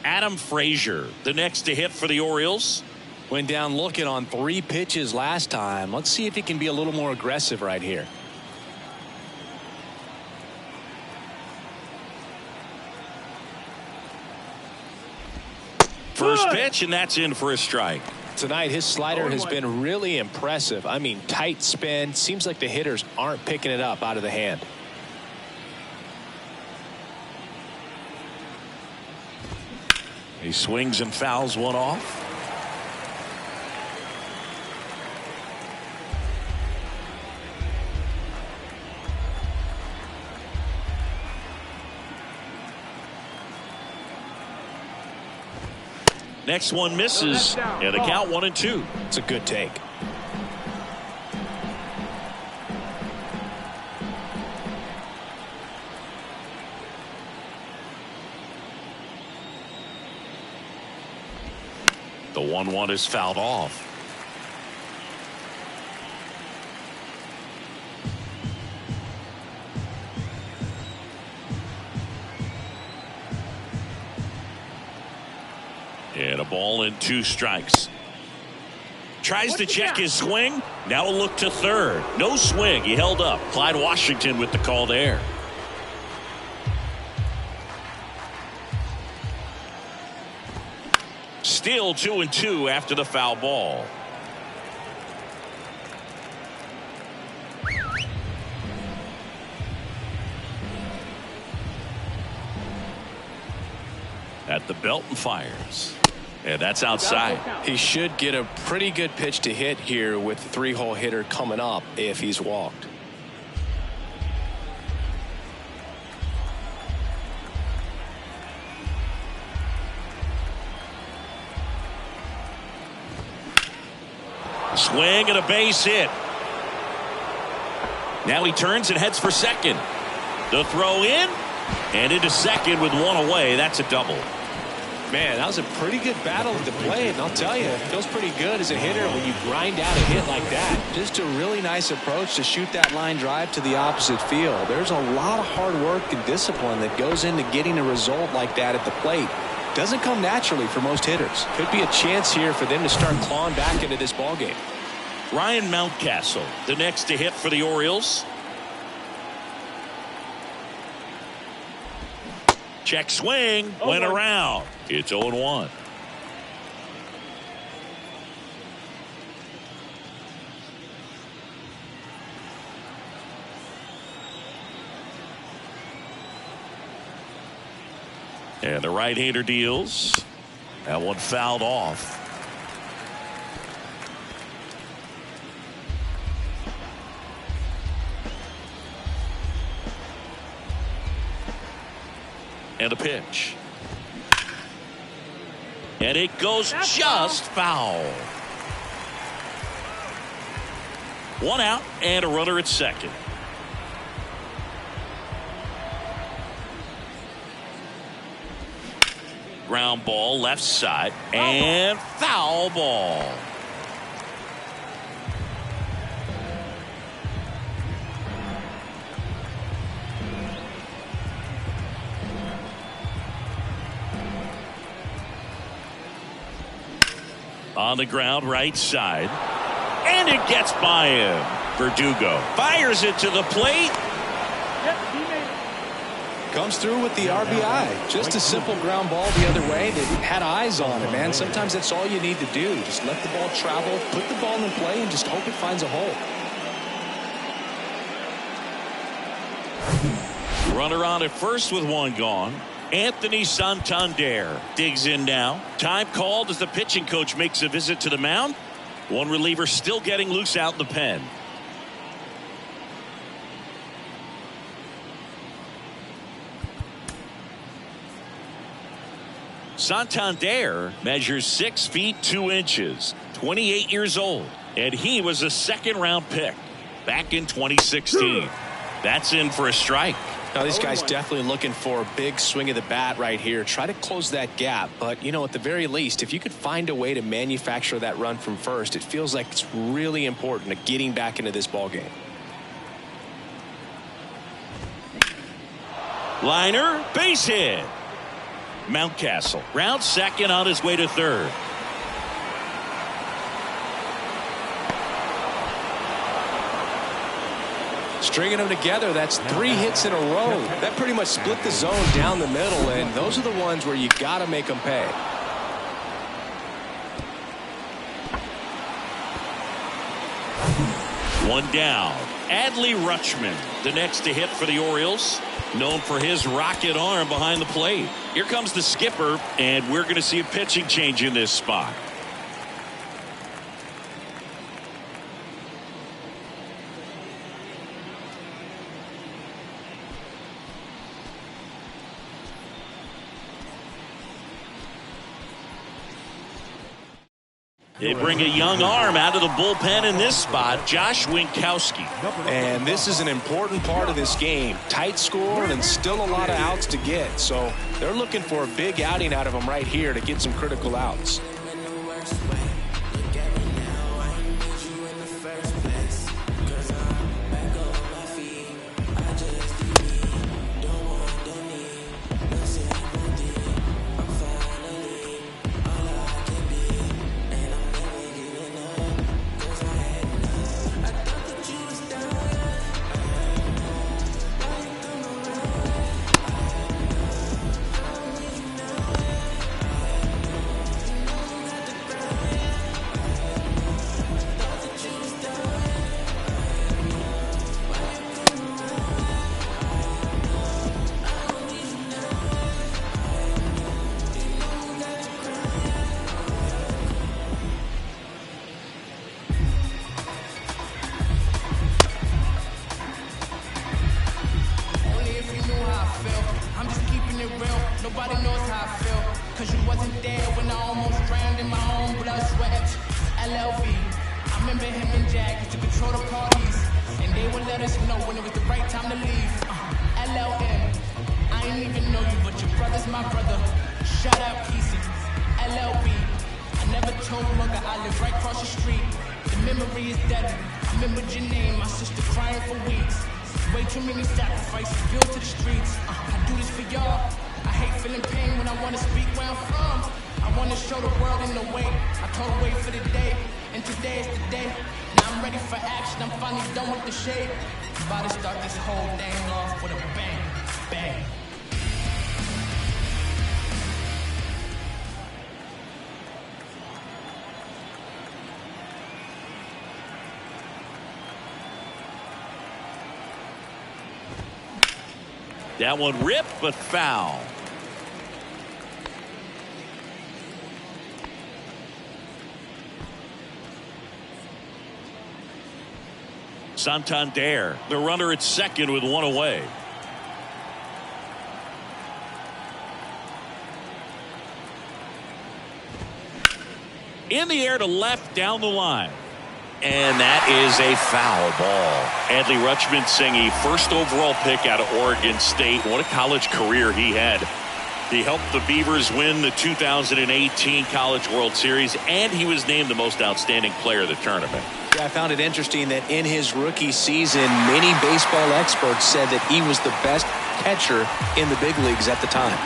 Adam Frazier, the next to hit for the Orioles. Went down looking on 3 pitches last time. Let's see if he can be a little more aggressive right here. First pitch, and that's in for a strike. Tonight, his slider has been really impressive. I mean, tight spin. Seems like the hitters aren't picking it up out of the hand. He swings and fouls one off. Next one misses, and the count 1-2. It's a good take. The 1-1 is fouled off. And a ball and 2 strikes. Tries to check his swing. Now a look to third. No swing. He held up. Clyde Washington with the call there. Still 2-2 after the foul ball. At the belt and fires. And that's outside. He should get a pretty good pitch to hit here with the 3-hole hitter coming up if he's walked. Swing and a base hit. Now he turns and heads for second. The throw in and into second with 1 away. That's a double. Man, that was a pretty good battle at the plate, and I'll tell you, it feels pretty good as a hitter when you grind out a hit like that. Just a really nice approach to shoot that line drive to the opposite field. There's a lot of hard work and discipline that goes into getting a result like that at the plate. Doesn't come naturally for most hitters. Could be a chance here for them to start clawing back into this ballgame. Ryan Mountcastle, the next to hit for the Orioles. Check swing, went around. It's 0-1. And the right-hander deals. That one fouled off. And a pitch. And it goes just foul. 1 out and a runner at second. Ground ball left side and foul ball. On the ground right side, and it gets by him. Verdugo fires it to the plate. Comes through with the RBI. Just a simple ground ball the other way. They had eyes on it, man. Sometimes that's all you need to do. Just let the ball travel, put the ball in play, and just hope it finds a hole. Runner on at first with 1 gone. Anthony Santander digs in now. Time called as the pitching coach makes a visit to the mound. One reliever still getting loose out in the pen. Santander measures 6 feet 2 inches, 28 years old, and he was a second-round pick back in 2016. That's in for a strike. Now this guy's definitely looking for a big swing of the bat right here. Try to close that gap, but you know, at the very least, if you could find a way to manufacture that run from first, it feels like it's really important to getting back into this ball game. Liner, base hit. Mountcastle round second on his way to third. Stringing them together, that's 3 hits in a row. That pretty much split the zone down the middle, and those are the ones where you got to make them pay. One down. Adley Rutschman, the next to hit for the Orioles, known for his rocket arm behind the plate. Here comes the skipper, and we're going to see a pitching change in this spot. They bring a young arm out of the bullpen in this spot, Josh Winkowski. And this is an important part of this game. Tight score and still a lot of outs to get. So they're looking for a big outing out of them right here to get some critical outs. Nobody knows how I feel, cause you wasn't there when I almost drowned in my own blood, sweat. LLB, I remember him and Jack used to control the parties, and they would let us know when it was the right time to leave. LLM, I ain't even know you, but your brother's my brother. Shout out PC. LLB, I never told Mugga I live right across the street. The memory is dead. I remembered your name, my sister crying for weeks. Way too many sacrifices built to the streets. I do this for y'all. I hate feeling pain when I want to speak where I'm from. I want to show the world in the way. I told her wait for the day, and today is the day. Now I'm ready for action. I'm finally done with the shade. About to start this whole thing off with a bang, bang. That one ripped, but foul. Santander, the runner at second with one away. In the air to left down the line. And that is a foul ball. Adley Rutschman a first overall pick out of Oregon State. What a college career he had. He helped the Beavers win the 2018 College World Series, and he was named the most outstanding player of the tournament. Yeah, I found it interesting that in his rookie season, many baseball experts said that he was the best catcher in the big leagues at the time.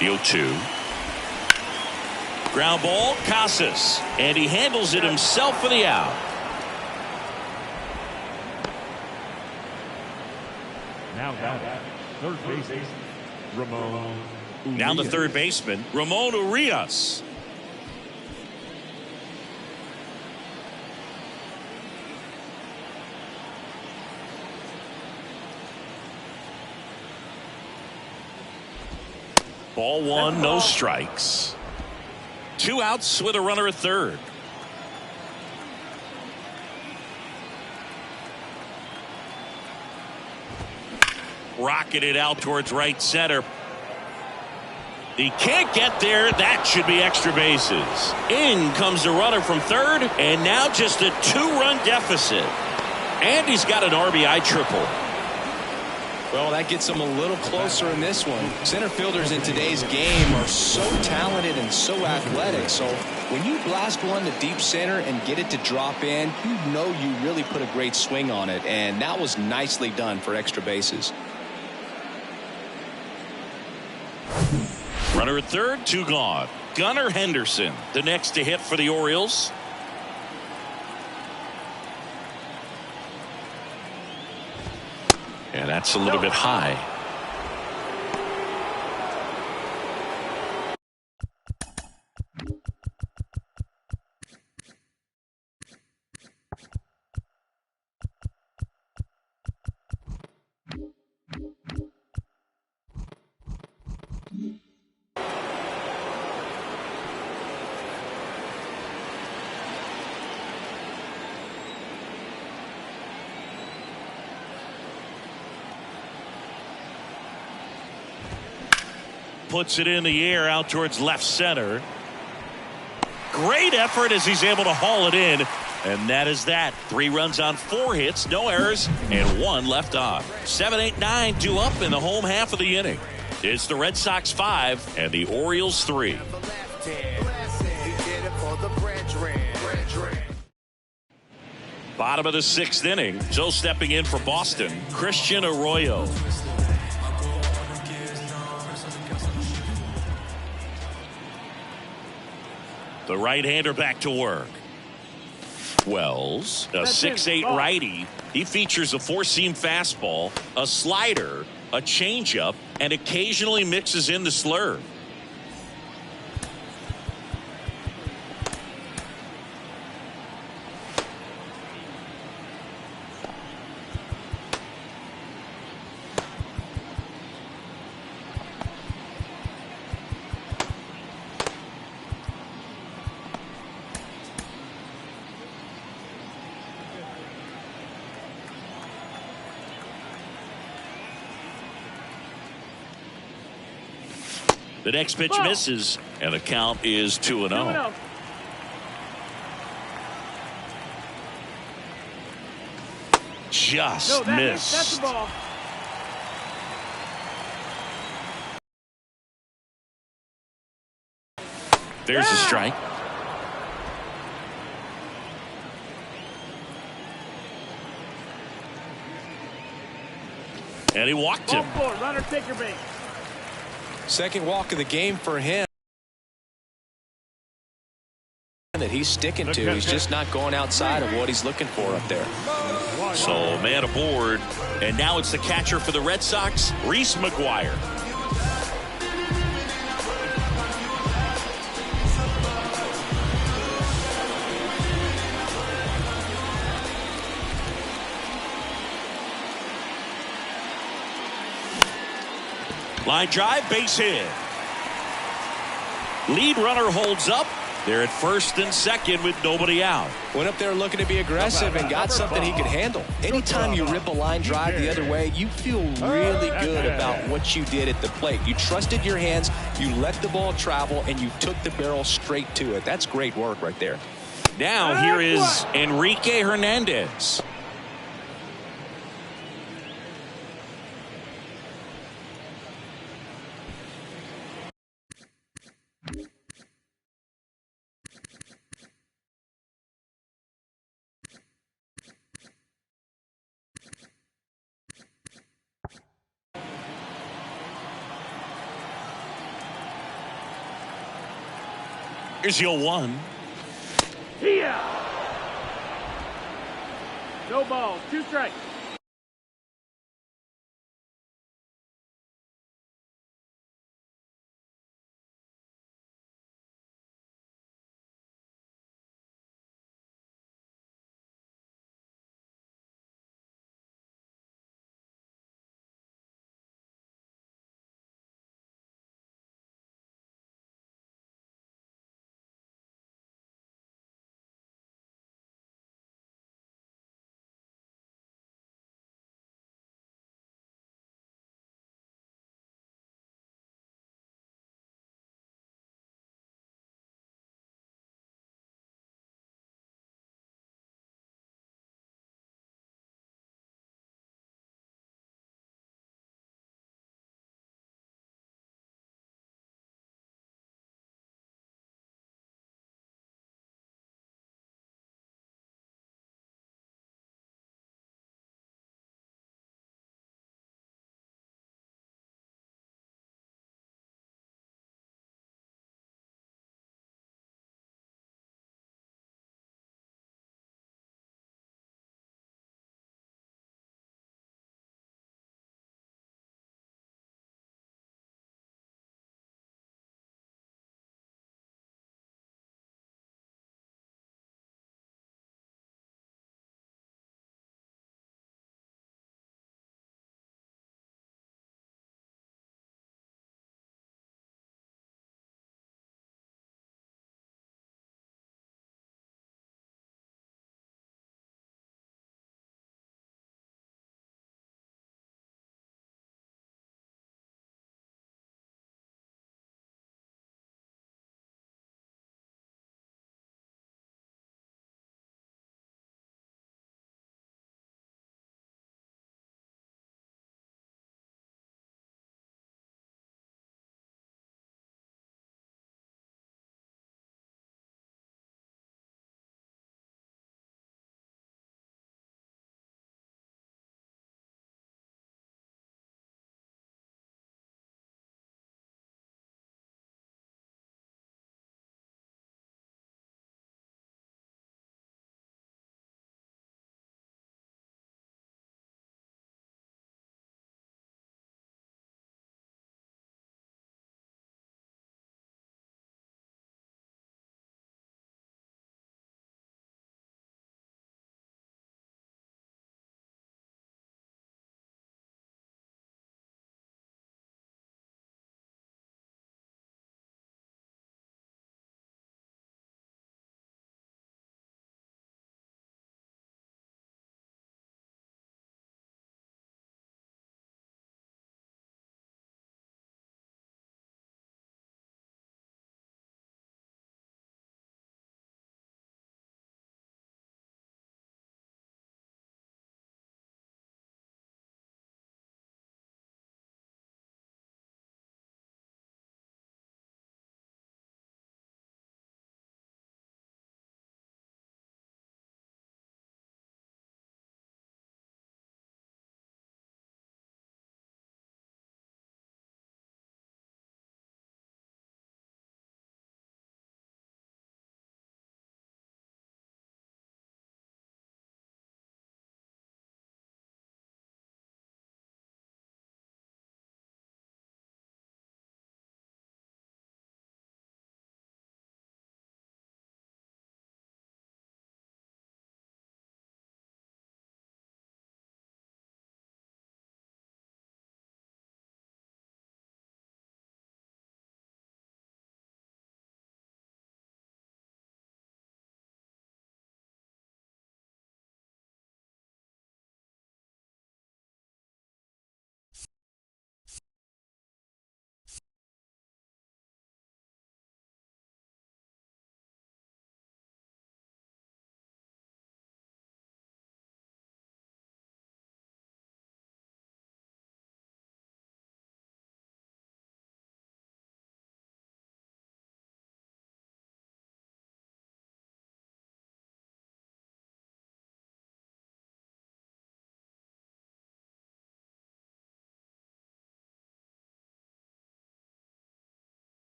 The 0-2. Ground ball, Casas, and he handles it himself for the out. Now third baseman, Ramon. Now the third baseman, Ramon Urias. Ball one, no strikes. 2 outs with a runner at third. Rocketed out towards right center. He can't get there. That should be extra bases. In comes the runner from third, and now just a 2-run deficit. And he's got an RBI triple. Well, that gets him a little closer in this one. Center fielders in today's game are so talented and so athletic. So when you blast one to deep center and get it to drop in, you know you really put a great swing on it. And that was nicely done for extra bases. Runner at third, 2 gone. Gunnar Henderson, the next to hit for the Orioles. And that's a little bit high. Puts it in the air out towards left center. Great effort as he's able to haul it in. And that is that. 3 runs on 4 hits, no errors, and 1 left on. 7, 8, 9, 2 up in the home half of the inning. It's the Red Sox 5 and the Orioles 3. Bottom of the 6th inning. So stepping in for Boston, Christian Arroyo. The right-hander back to work. Wells, a 6'8" righty. He features a 4-seam fastball, a slider, a changeup, and occasionally mixes in the slurve. The next pitch misses, and the count is 2-0. Just missed. That's the ball. There's a strike. And he walked him. Runner, take your base. Second walk of the game for him that he's sticking to. He's just not going outside of what he's looking for up there. So man aboard, and now it's the catcher for the Red Sox, Reese McGuire. Line drive, base hit. Lead runner holds up. They're at first and second with nobody out. Went up there looking to be aggressive and got something he could handle. Anytime you rip a line drive the other way, you feel really good about what you did at the plate. You trusted your hands, you let the ball travel, and you took the barrel straight to it. That's great work right there. Now here is Enrique Hernandez. Here's your 1. Yeah. No balls, 2 strikes.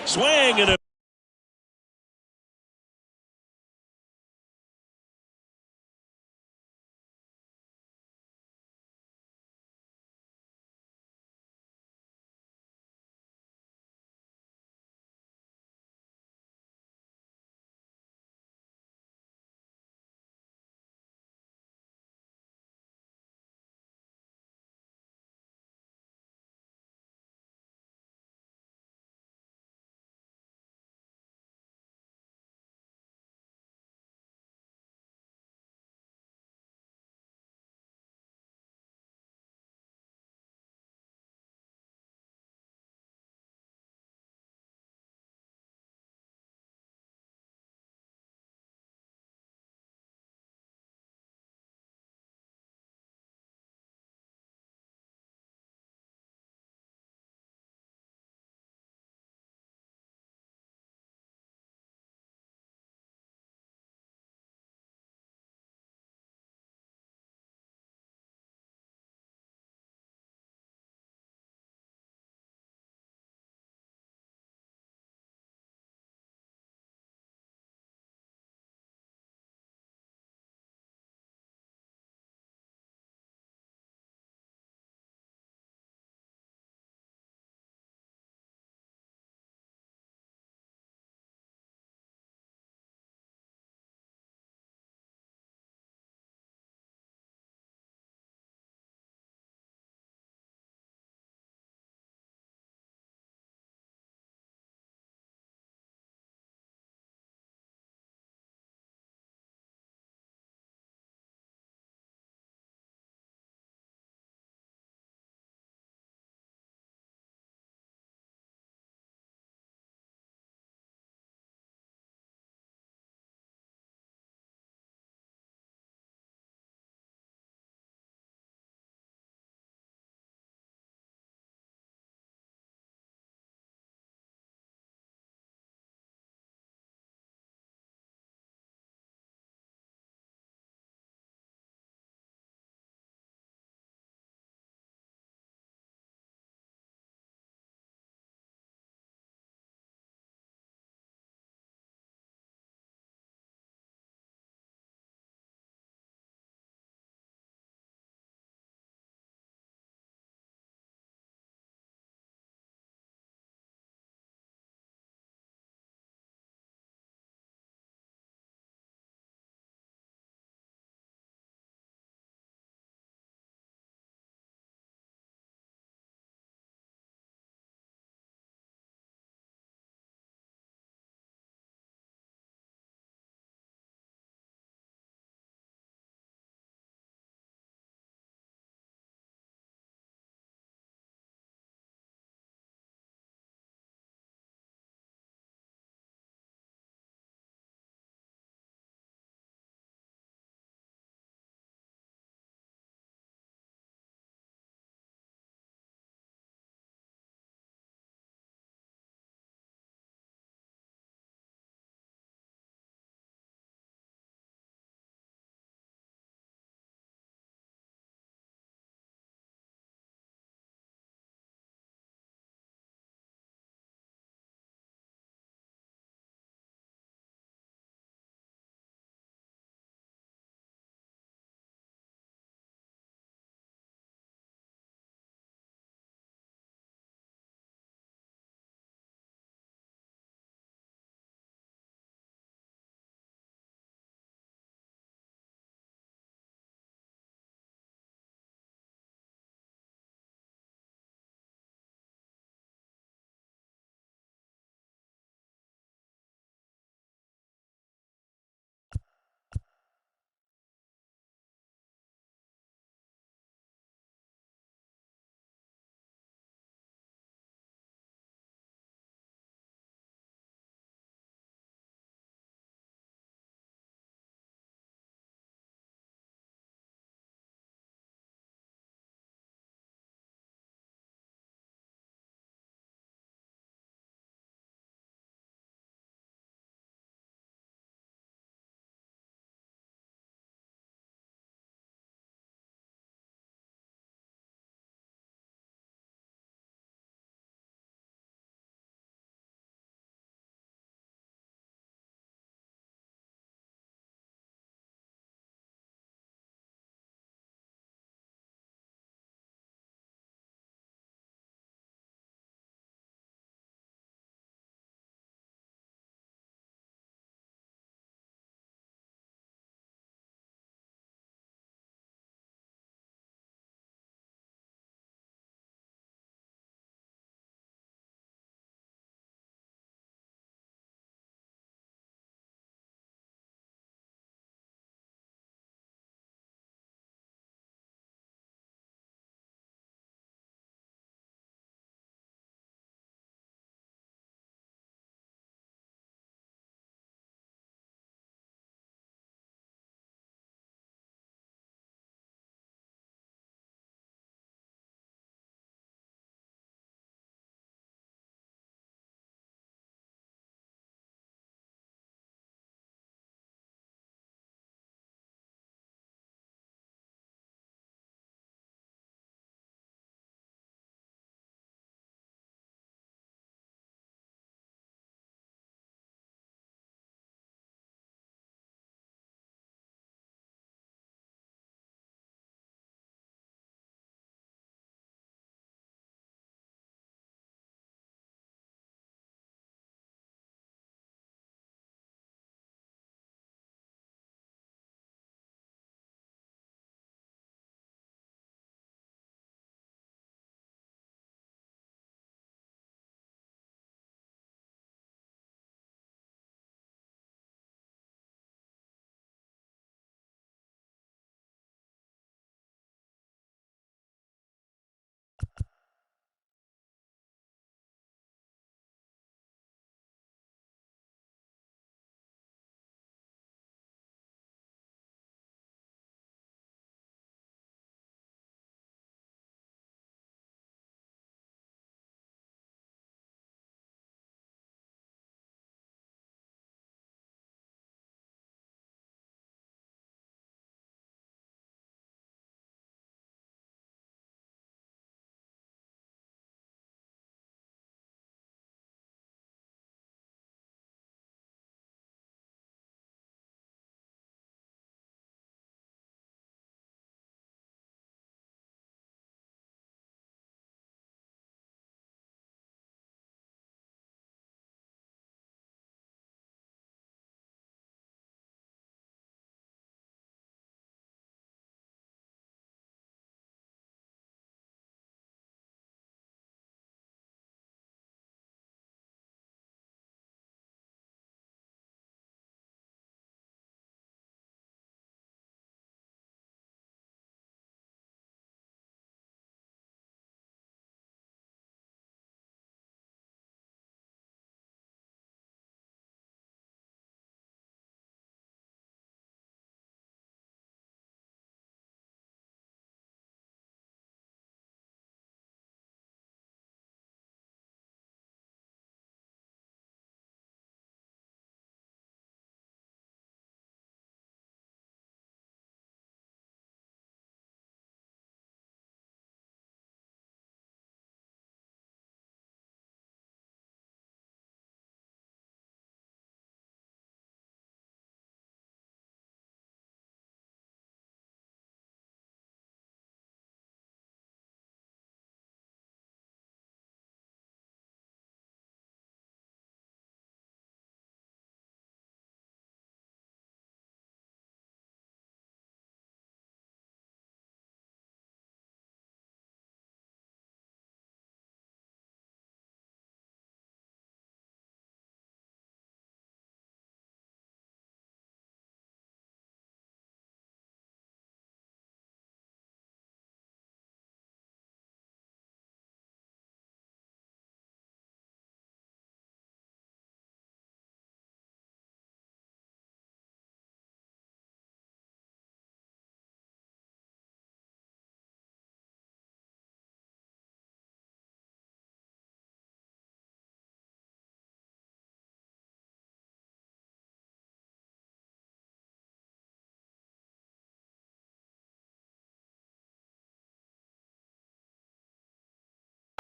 Swing and a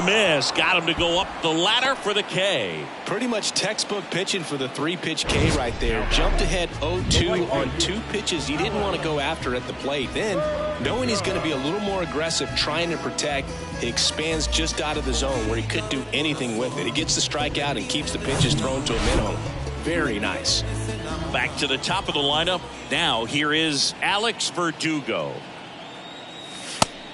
miss. Got him to go up the ladder for the K. Pretty much textbook pitching for the 3-pitch K right there. Jumped ahead 0-2 on 2 pitches he didn't want to go after at the plate. Then, knowing he's going to be a little more aggressive trying to protect, he expands just out of the zone where he couldn't do anything with it. He gets the strikeout and keeps the pitches thrown to a minimum. Very nice. Back to the top of the lineup. Now here is Alex Verdugo.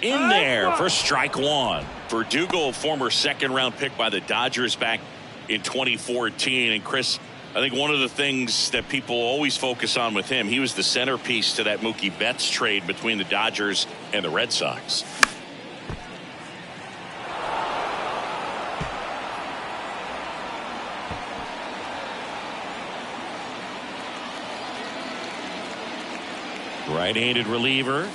In there for strike one. Verdugo, a former second-round pick by the Dodgers back in 2014. And Chris, I think one of the things that people always focus on with him, he was the centerpiece to that Mookie Betts trade between the Dodgers and the Red Sox. Right-handed reliever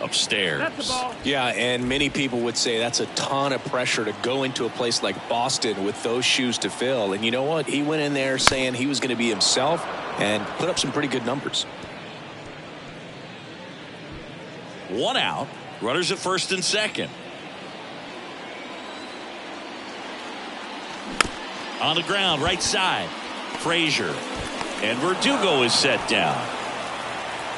upstairs. That's the ball. Yeah, and many people would say that's a ton of pressure to go into a place like Boston with those shoes to fill. And you know what? He went in there saying he was going to be himself and put up some pretty good numbers. 1 out. Runners at first and second. On the ground, right side. Frazier. And Verdugo is set down.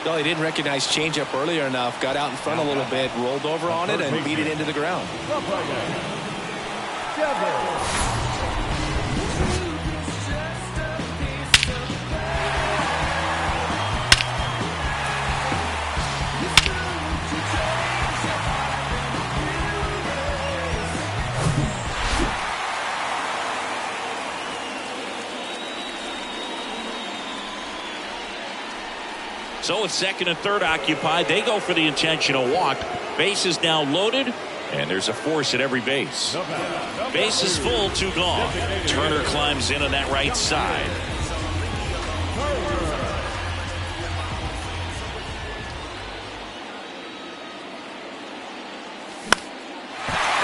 No, he didn't recognize changeup earlier enough. Got out in front a little bit, rolled over on it, and beat it into the ground. So with second and third occupied, they go for the intentional walk. Base is now loaded, and there's a force at every base. Base is full, 2 gone. Turner climbs in on that right side.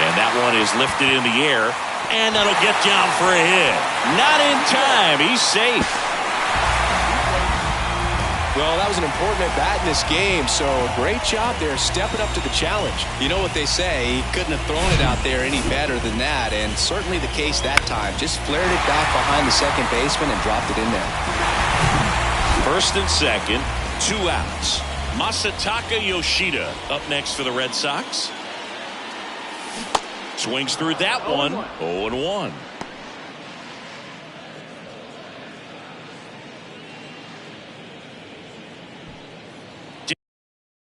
And that one is lifted in the air, and that'll get down for a hit. Not in time. He's safe. Well, that was an important at-bat in this game, so great job there stepping up to the challenge. You know what they say, he couldn't have thrown it out there any better than that, and certainly the case that time. Just flared it back behind the second baseman and dropped it in there. First and second, 2 outs. Masataka Yoshida up next for the Red Sox. Swings through that one, 0-1.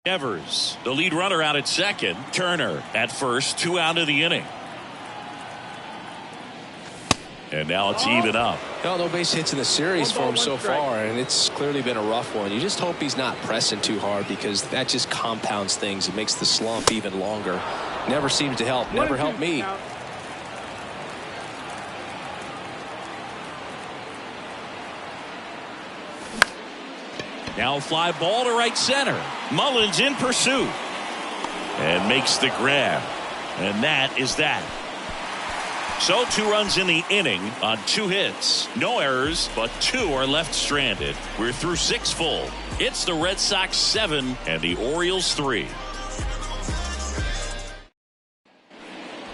Evers, the lead runner out at second. Turner at first, 2 out of the inning. And now it's even up. No base hits in the series for him so far, and it's clearly been a rough one. You just hope he's not pressing too hard because that just compounds things. It makes the slump even longer. Never seems to help. Never helped me. Now a fly ball to right center. Mullins in pursuit. And makes the grab. And that is that. So 2 runs in the inning on 2 hits. No errors, but 2 are left stranded. We're through 6 full. It's the Red Sox 7 and the Orioles 3.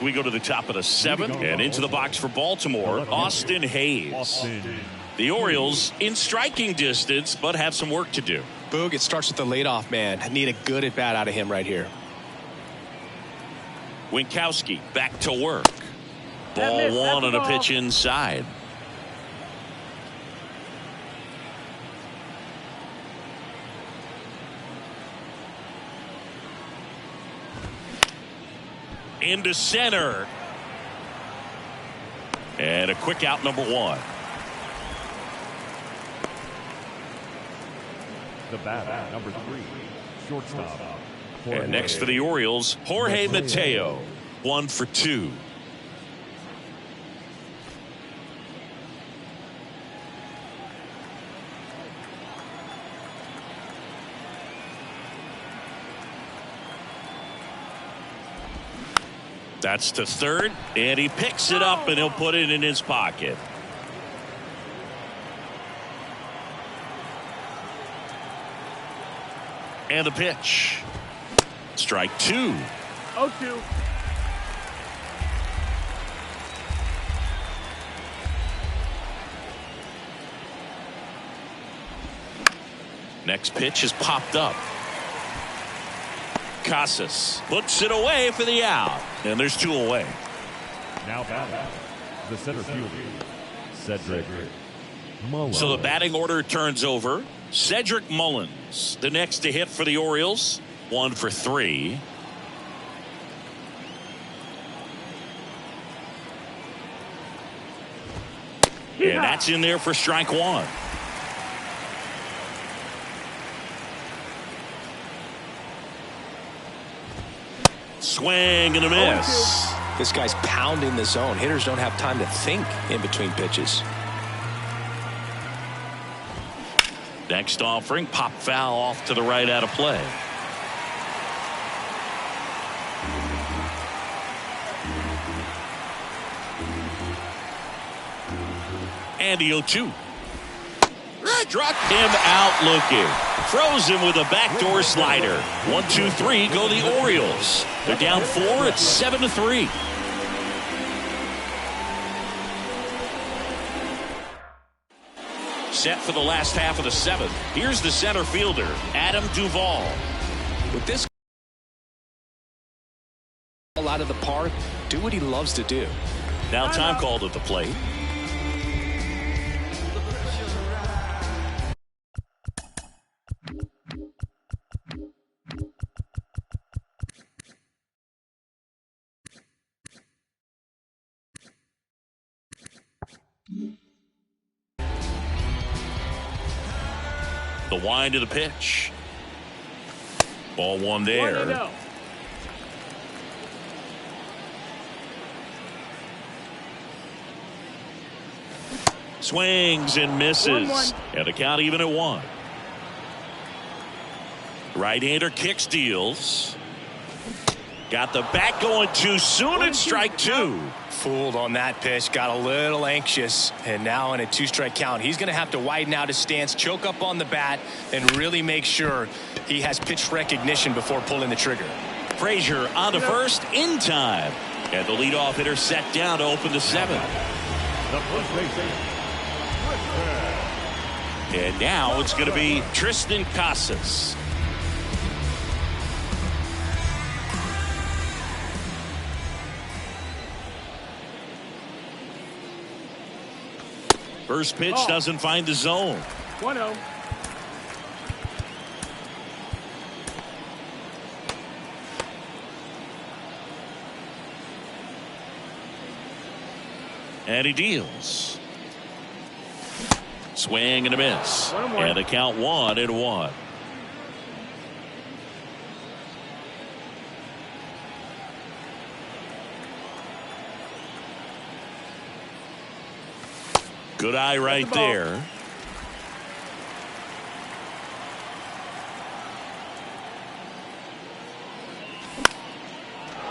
We go to the top of the 7th and into the box for Baltimore, Austin Hayes. The Orioles in striking distance, but have some work to do. Boog, it starts with the leadoff man. I need a good at-bat out of him right here. Winkowski back to work. Ball 1 on a pitch inside. Into center. And a quick out, number 1. The bat, number 3, shortstop. And next for the Orioles, Jorge Mateo, 1 for 2. That's to third, and he picks it up and he'll put it in his pocket. And the pitch. Strike 2. 0-2. Next pitch is popped up. Casas puts it away for the out. And there's 2 away. Now batting, the center fielder, Cedric Mullins. So the batting order turns over. Cedric Mullins, the next to hit for the Orioles. 1 for 3. And that's in there for strike 1. Swing and a miss. This guy's pounding the zone. Hitters don't have time to think in between pitches. Next offering, pop foul off to the right out of play. And the 0-2. Struck him out looking. Throws him with a backdoor slider. 1-2-3 go the Orioles. They're down 4. It's 7-3. Set for the last half of the 7th. Here's the center fielder, Adam Duvall. With this out of the park, do what he loves to do. Now time called at the plate. The wind of the pitch. Ball 1 there. Swings and misses. And the count even at 1. Right-hander kicks, deals. Got the bat going too soon. It's strike 2. Fooled on that pitch, got a little anxious, and now in a 2-strike count, he's going to have to widen out his stance, choke up on the bat, and really make sure he has pitch recognition before pulling the trigger. Frazier on to first in time, and the leadoff hitter set down to open the 7th. And now it's going to be Tristan Casas. First pitch doesn't find the zone. 1-0. And he deals. Swing and a miss. And the count 1-1. Good eye right there.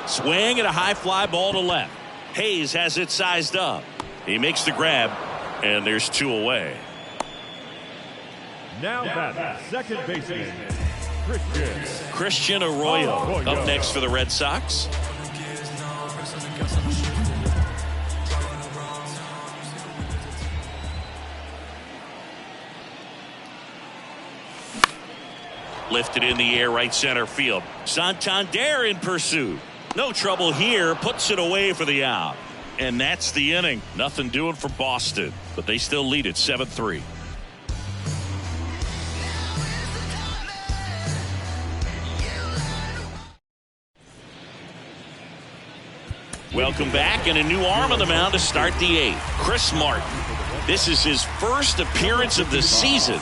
Swing and a high fly ball to left. Hayes has it sized up. He makes the grab, and there's 2 away. Now batting, second baseman, Christian Arroyo up next for the Red Sox. Lifted in the air, right center field. Santander in pursuit. No trouble here. Puts it away for the out. And that's the inning. Nothing doing for Boston. But they still lead at 7-3. Welcome back, and a new arm on the mound to start the 8th. Chris Martin. This is his first appearance of the season.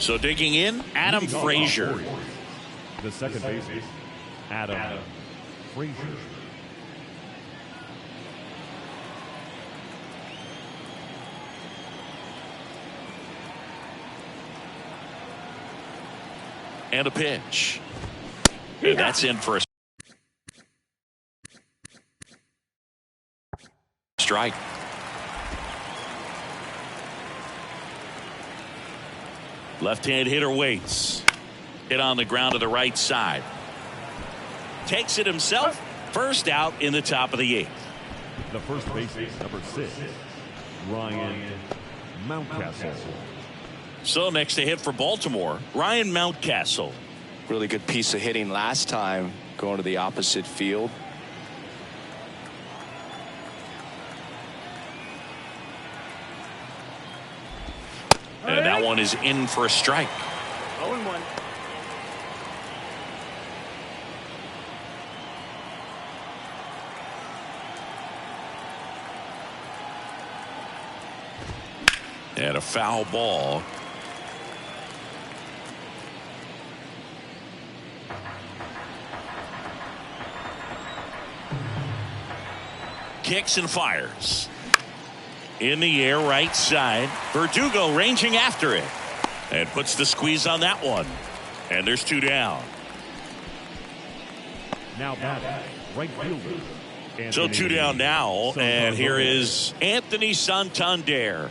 So digging in, Adam Frazier. The second baseman, Adam Frazier. And a pitch. And that's in for a strike. Left-hand hitter waits. Hit on the ground to the right side. Takes it himself. First out in the top of the 8th. The first baseman, number 6, Ryan Mountcastle. So next to hit for Baltimore, Ryan Mountcastle. Really good piece of hitting last time, going to the opposite field. And that one is in for a strike. 0-1. And a foul ball. Kicks and fires. In the air, right side. Verdugo ranging after it. And puts the squeeze on that one. And there's 2 down. Now batting, right fielder. So 2 down now. And here is Anthony Santander.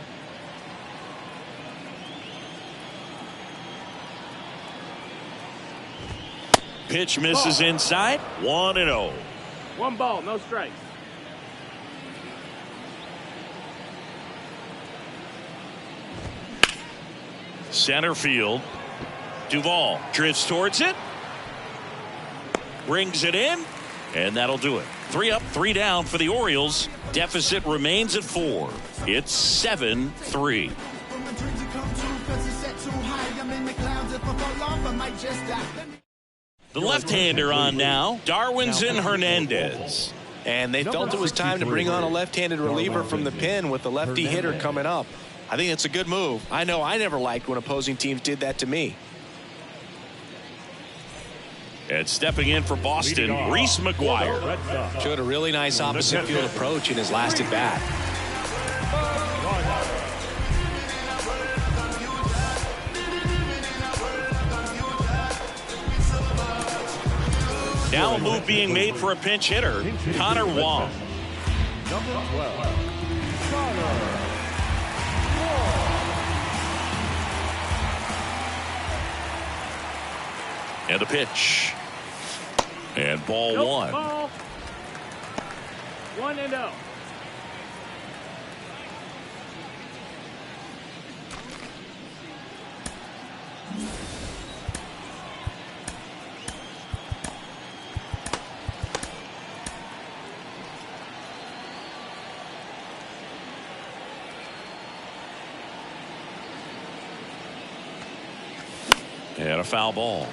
Pitch misses inside. 1-0. 1 ball, no strikes. Center field. Duvall drifts towards it. Brings it in. And that'll do it. 3 up, 3 down for the Orioles. Deficit remains at 4. It's 7-3. The left-hander on now, Darwinzon Hernandez. And they felt it was time to bring on a left-handed reliever from the pen with the lefty hitter coming up. I think it's a good move. I know I never liked when opposing teams did that to me. And stepping in for Boston, Reese McGuire. Showed a really nice opposite field approach in his last at bat. Now a move being made for a pinch hitter, Connor Wong. Number 12, Connor. And a pitch. And ball 1. Ball. 1-0. And a foul ball.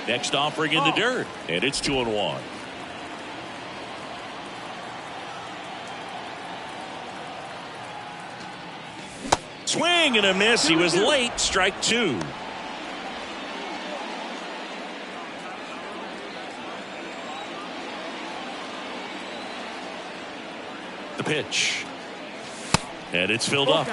Next offering in the dirt, and it's 2-1. Swing and a miss. He was late. Strike 2. The pitch. And it's filled up.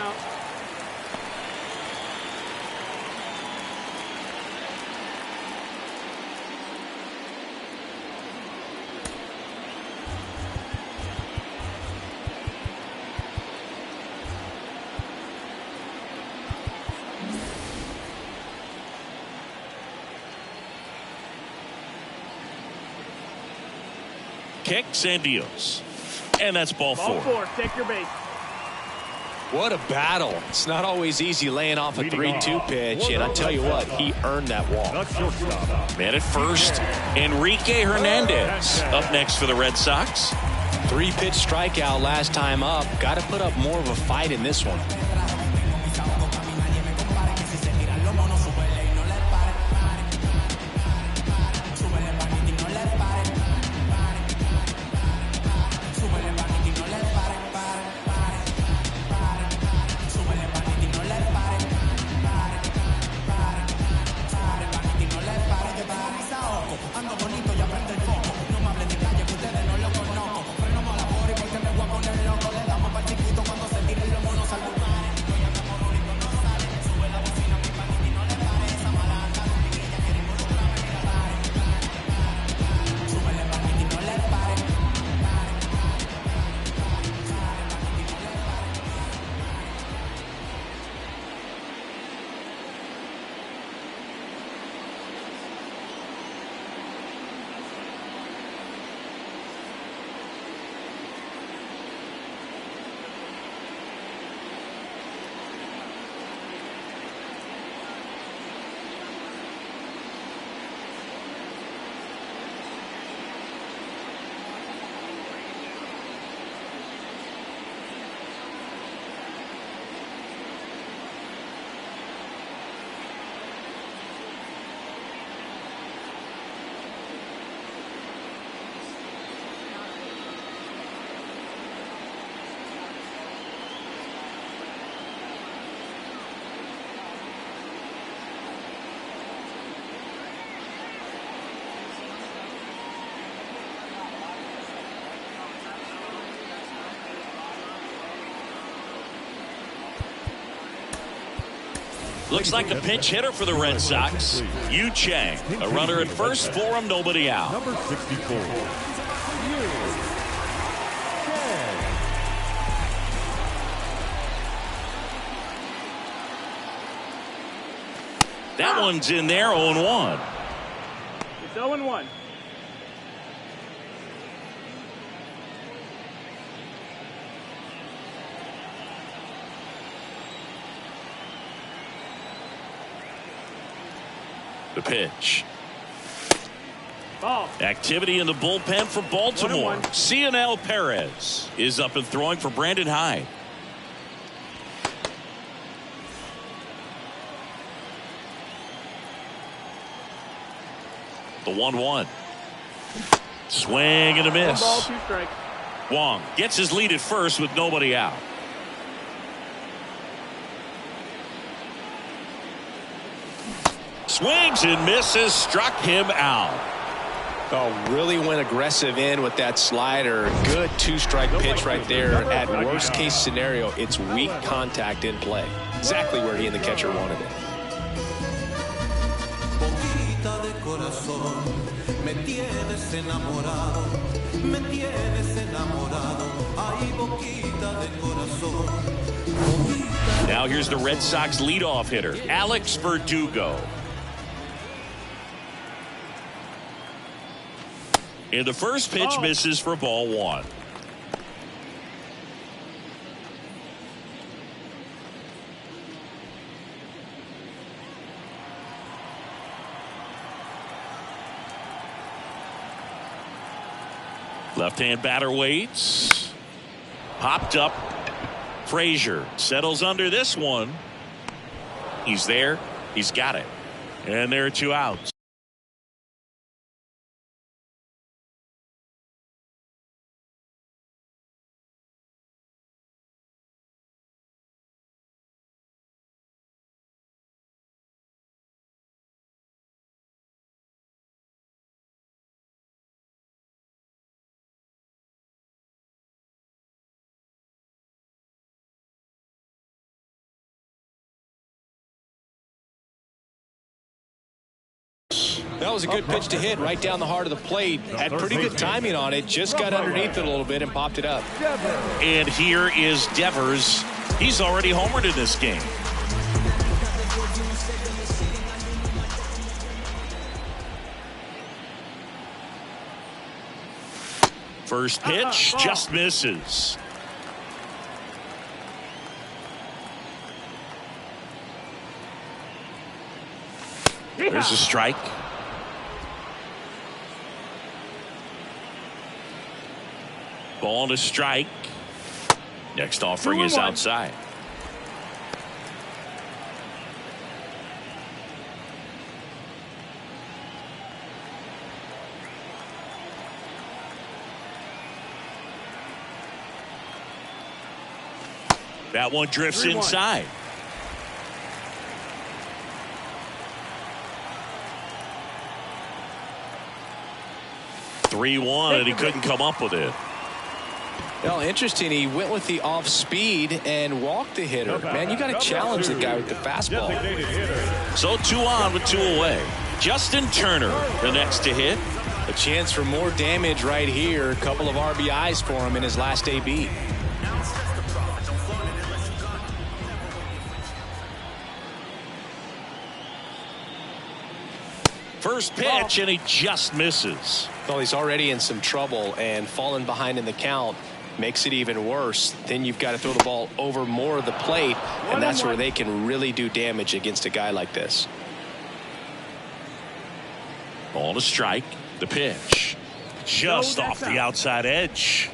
Kicks and deals. And that's ball 4. Ball 4, take your base. What a battle. It's not always easy laying off a 3-2 pitch, and I tell you what, he earned that walk. Man at first, Enrique Hernandez up next for the Red Sox. 3-pitch strikeout last time up. Got to put up more of a fight in this one. Looks like a pinch hitter for the Red Sox. Yu Chang, a runner at first for him, nobody out. Number 64. That one's in there, 0-1. It's 0-1. The pitch. Ball. Activity in the bullpen for Baltimore. 1-1. Cionel Perez is up and throwing for Brandon Hyde. The 1-1. Swing and a miss. 1 ball, 2 strikes. Wong gets his lead at first with nobody out. Swings and misses, struck him out. Oh, really went aggressive in with that slider. Good 2-strike pitch right there. At worst case scenario, it's weak contact in play. Exactly where he and the catcher wanted it. Now here's the Red Sox leadoff hitter, Alex Verdugo. And the first pitch misses for ball 1. Left-hand batter waits. Popped up. Frazier settles under this one. He's there. He's got it. And there are 2 outs. That was a good pitch to hit right down the heart of the plate. Had pretty good timing on it. Just got underneath it a little bit and popped it up. And here is Devers. He's already homered in this game. First pitch just misses. There's a strike. Ball and a strike. Next offering is outside. That one drifts inside. 3-1, and he couldn't come up with it. Well, interesting. He went with the off speed and walked the hitter. Man, you got to challenge the guy with the fastball. So 2 on with 2 away. Justin Turner, the next to hit. A chance for more damage right here. A couple of RBIs for him in his last AB. First pitch, and he just misses. Well, he's already in some trouble, and falling behind in the count makes it even worse. Then you've got to throw the ball over more of the plate, and that's where they can really do damage against a guy like this. Ball to strike. The pitch. Just off the outside edge.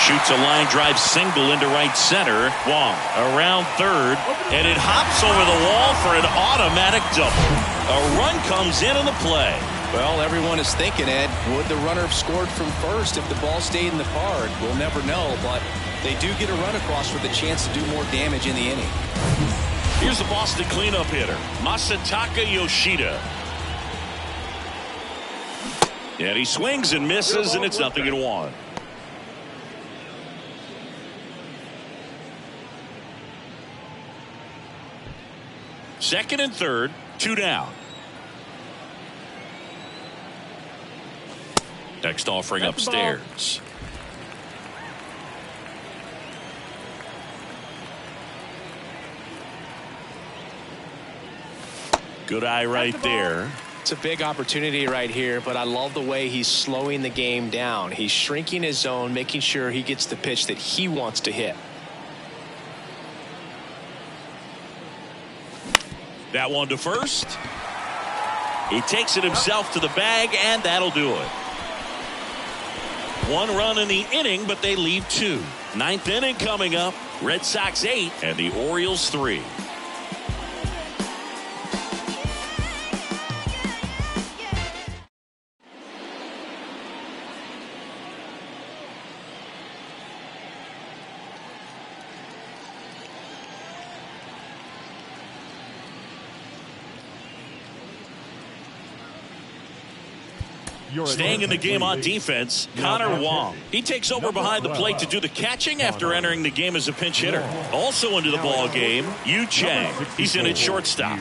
Shoots a line drive single into right center. Wong around third, and it hops over the wall for an automatic double. A run comes in on the play. Well, everyone is thinking, Ed, would the runner have scored from first if the ball stayed in the park? We'll never know, but they do get a run across with a chance to do more damage in the inning. Here's the Boston cleanup hitter, Masataka Yoshida. And he swings and misses, and it's 0-1. Second and third, 2 down. Next offering upstairs. Good eye right there. It's a big opportunity right here, but I love the way he's slowing the game down. He's shrinking his zone, making sure he gets the pitch that he wants to hit. That one to first. He takes it himself to the bag, and that'll do it. 1 run in the inning, but they leave 2. 9th inning coming up. Red Sox 8 and the Orioles 3. Staying in the game on defense, Connor Wong. He takes over behind the plate to do the catching after entering the game as a pinch hitter. Also into the ball game, Yu Chang. He's in at shortstop.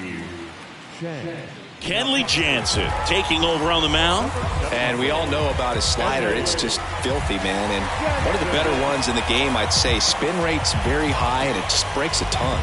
Kenley Jansen taking over on the mound. And we all know about his slider. It's just filthy, man. And one of the better ones in the game, I'd say. Spin rate's very high, and it just breaks a ton.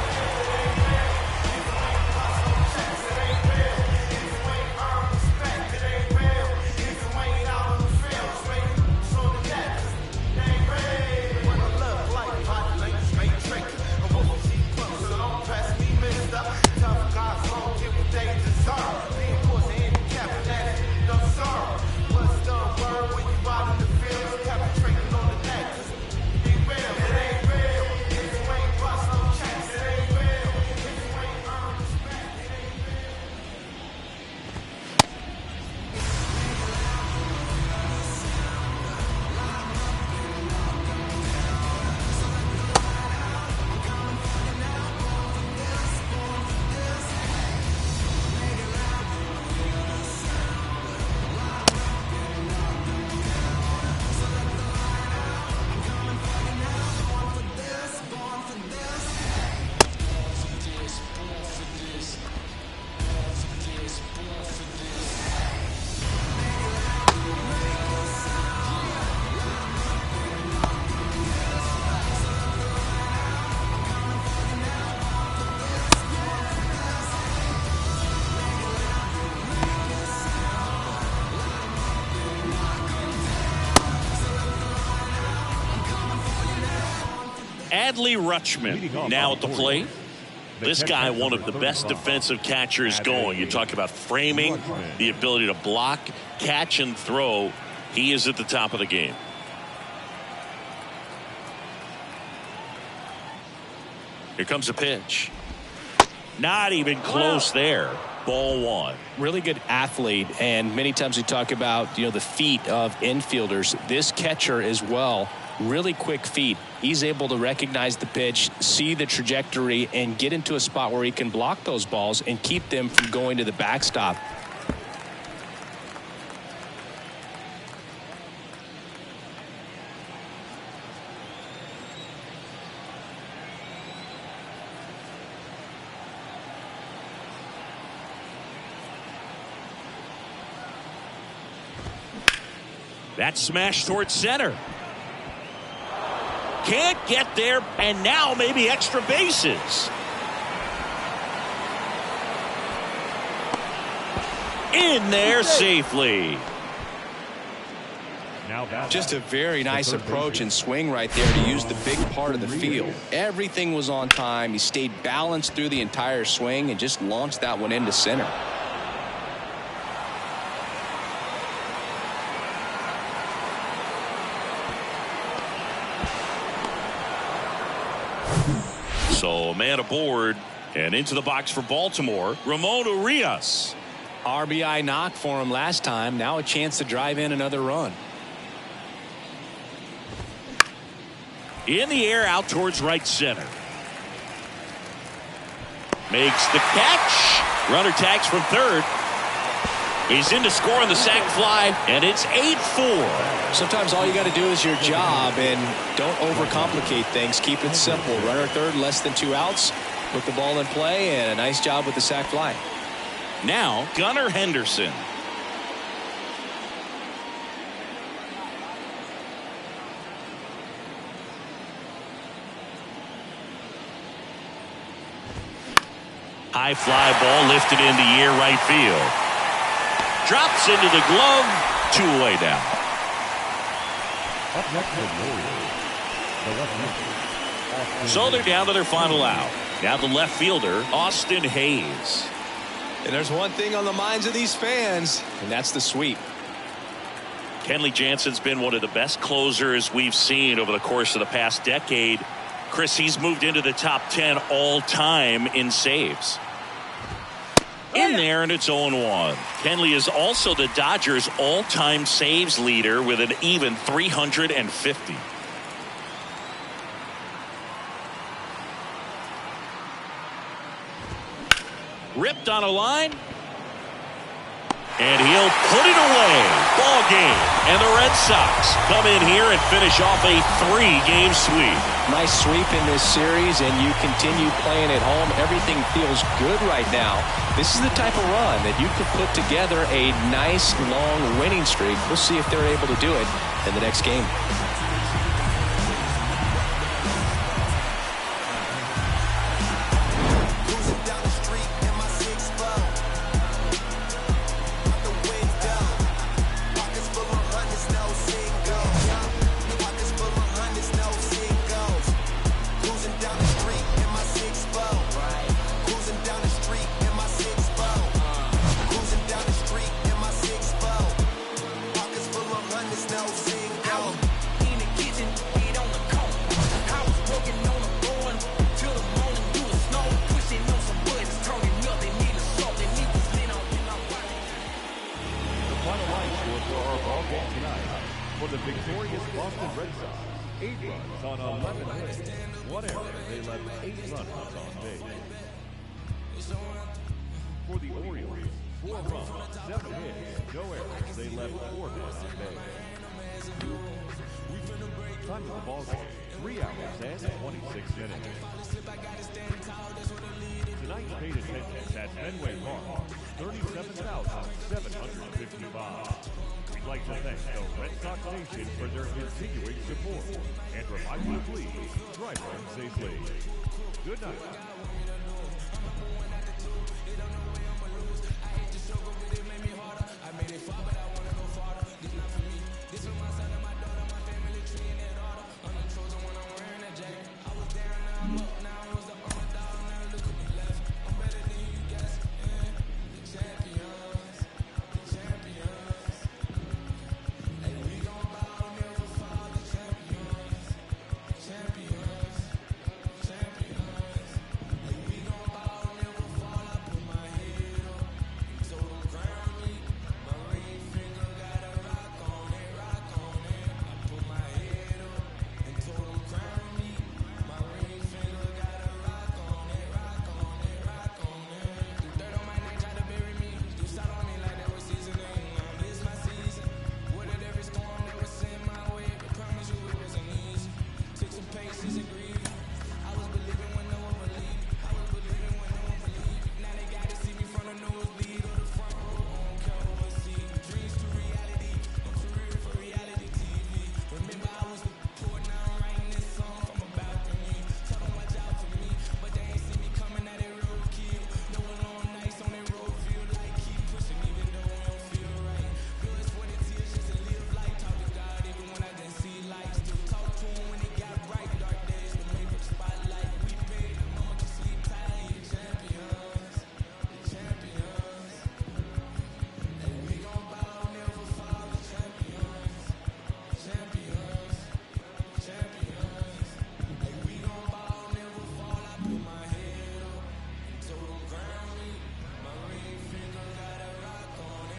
Adley Rutschman now at the plate. This guy, one of the best defensive catchers going. You talk about framing, the ability to block, catch, and throw. He is at the top of the game. Here comes a pitch. Not even close there. Ball 1. Really good athlete, and many times we talk about, the feet of infielders. This catcher as well, really quick feet. He's able to recognize the pitch, see the trajectory, and get into a spot where he can block those balls and keep them from going to the backstop. That smash towards center. Can't get there, and now maybe extra bases. In there safely. Just a very nice approach and swing right there to use the big part of the field. Everything was on time. He stayed balanced through the entire swing and just launched that one into center. So a man aboard and into the box for Baltimore, Ramon Urias. RBI knock for him last time. Now a chance to drive in another run. In the air out towards right center. Makes the catch. Runner tags from third. He's in to score on the sac fly, and it's 8-4. Sometimes all you got to do is your job, and don't overcomplicate things. Keep it simple. Runner third, less than 2 outs. Put the ball in play, and a nice job with the sac fly. Now, Gunnar Henderson. High fly ball lifted into air right field. Drops into the glove. 2 away down. Up next for the Orioles, the left fielder. So they're down to their final out. Now the left fielder, Austin Hayes. And there's one thing on the minds of these fans, and that's the sweep. Kenley Jansen's been one of the best closers we've seen over the course of the past decade. Chris, he's moved into the top 10 all time in saves. In there, and it's 0-1. Kenley is also the Dodgers all-time saves leader with an even 350. Ripped on a line. And he'll put it away. Ball game. And the Red Sox come in here and finish off a 3-game sweep. Nice sweep in this series, and you continue playing at home. Everything feels good right now. This is the type of run that you could put together a nice, long winning streak. We'll see if they're able to do it in the next game. For the victorious Boston Red Sox, 8 runs on 11 hits. 1 error, they left 8 runners on base. For the Orioles, 4 runs, 7 hits, no errors, they left 4 men on base. Time of the ball game, 3 hours and 26 minutes. Tonight's paid attendance at Fenway Park, 37,755. We'd like to thank the Red Sox Nation for their continuing support and remind you to please drive home safely. Good night.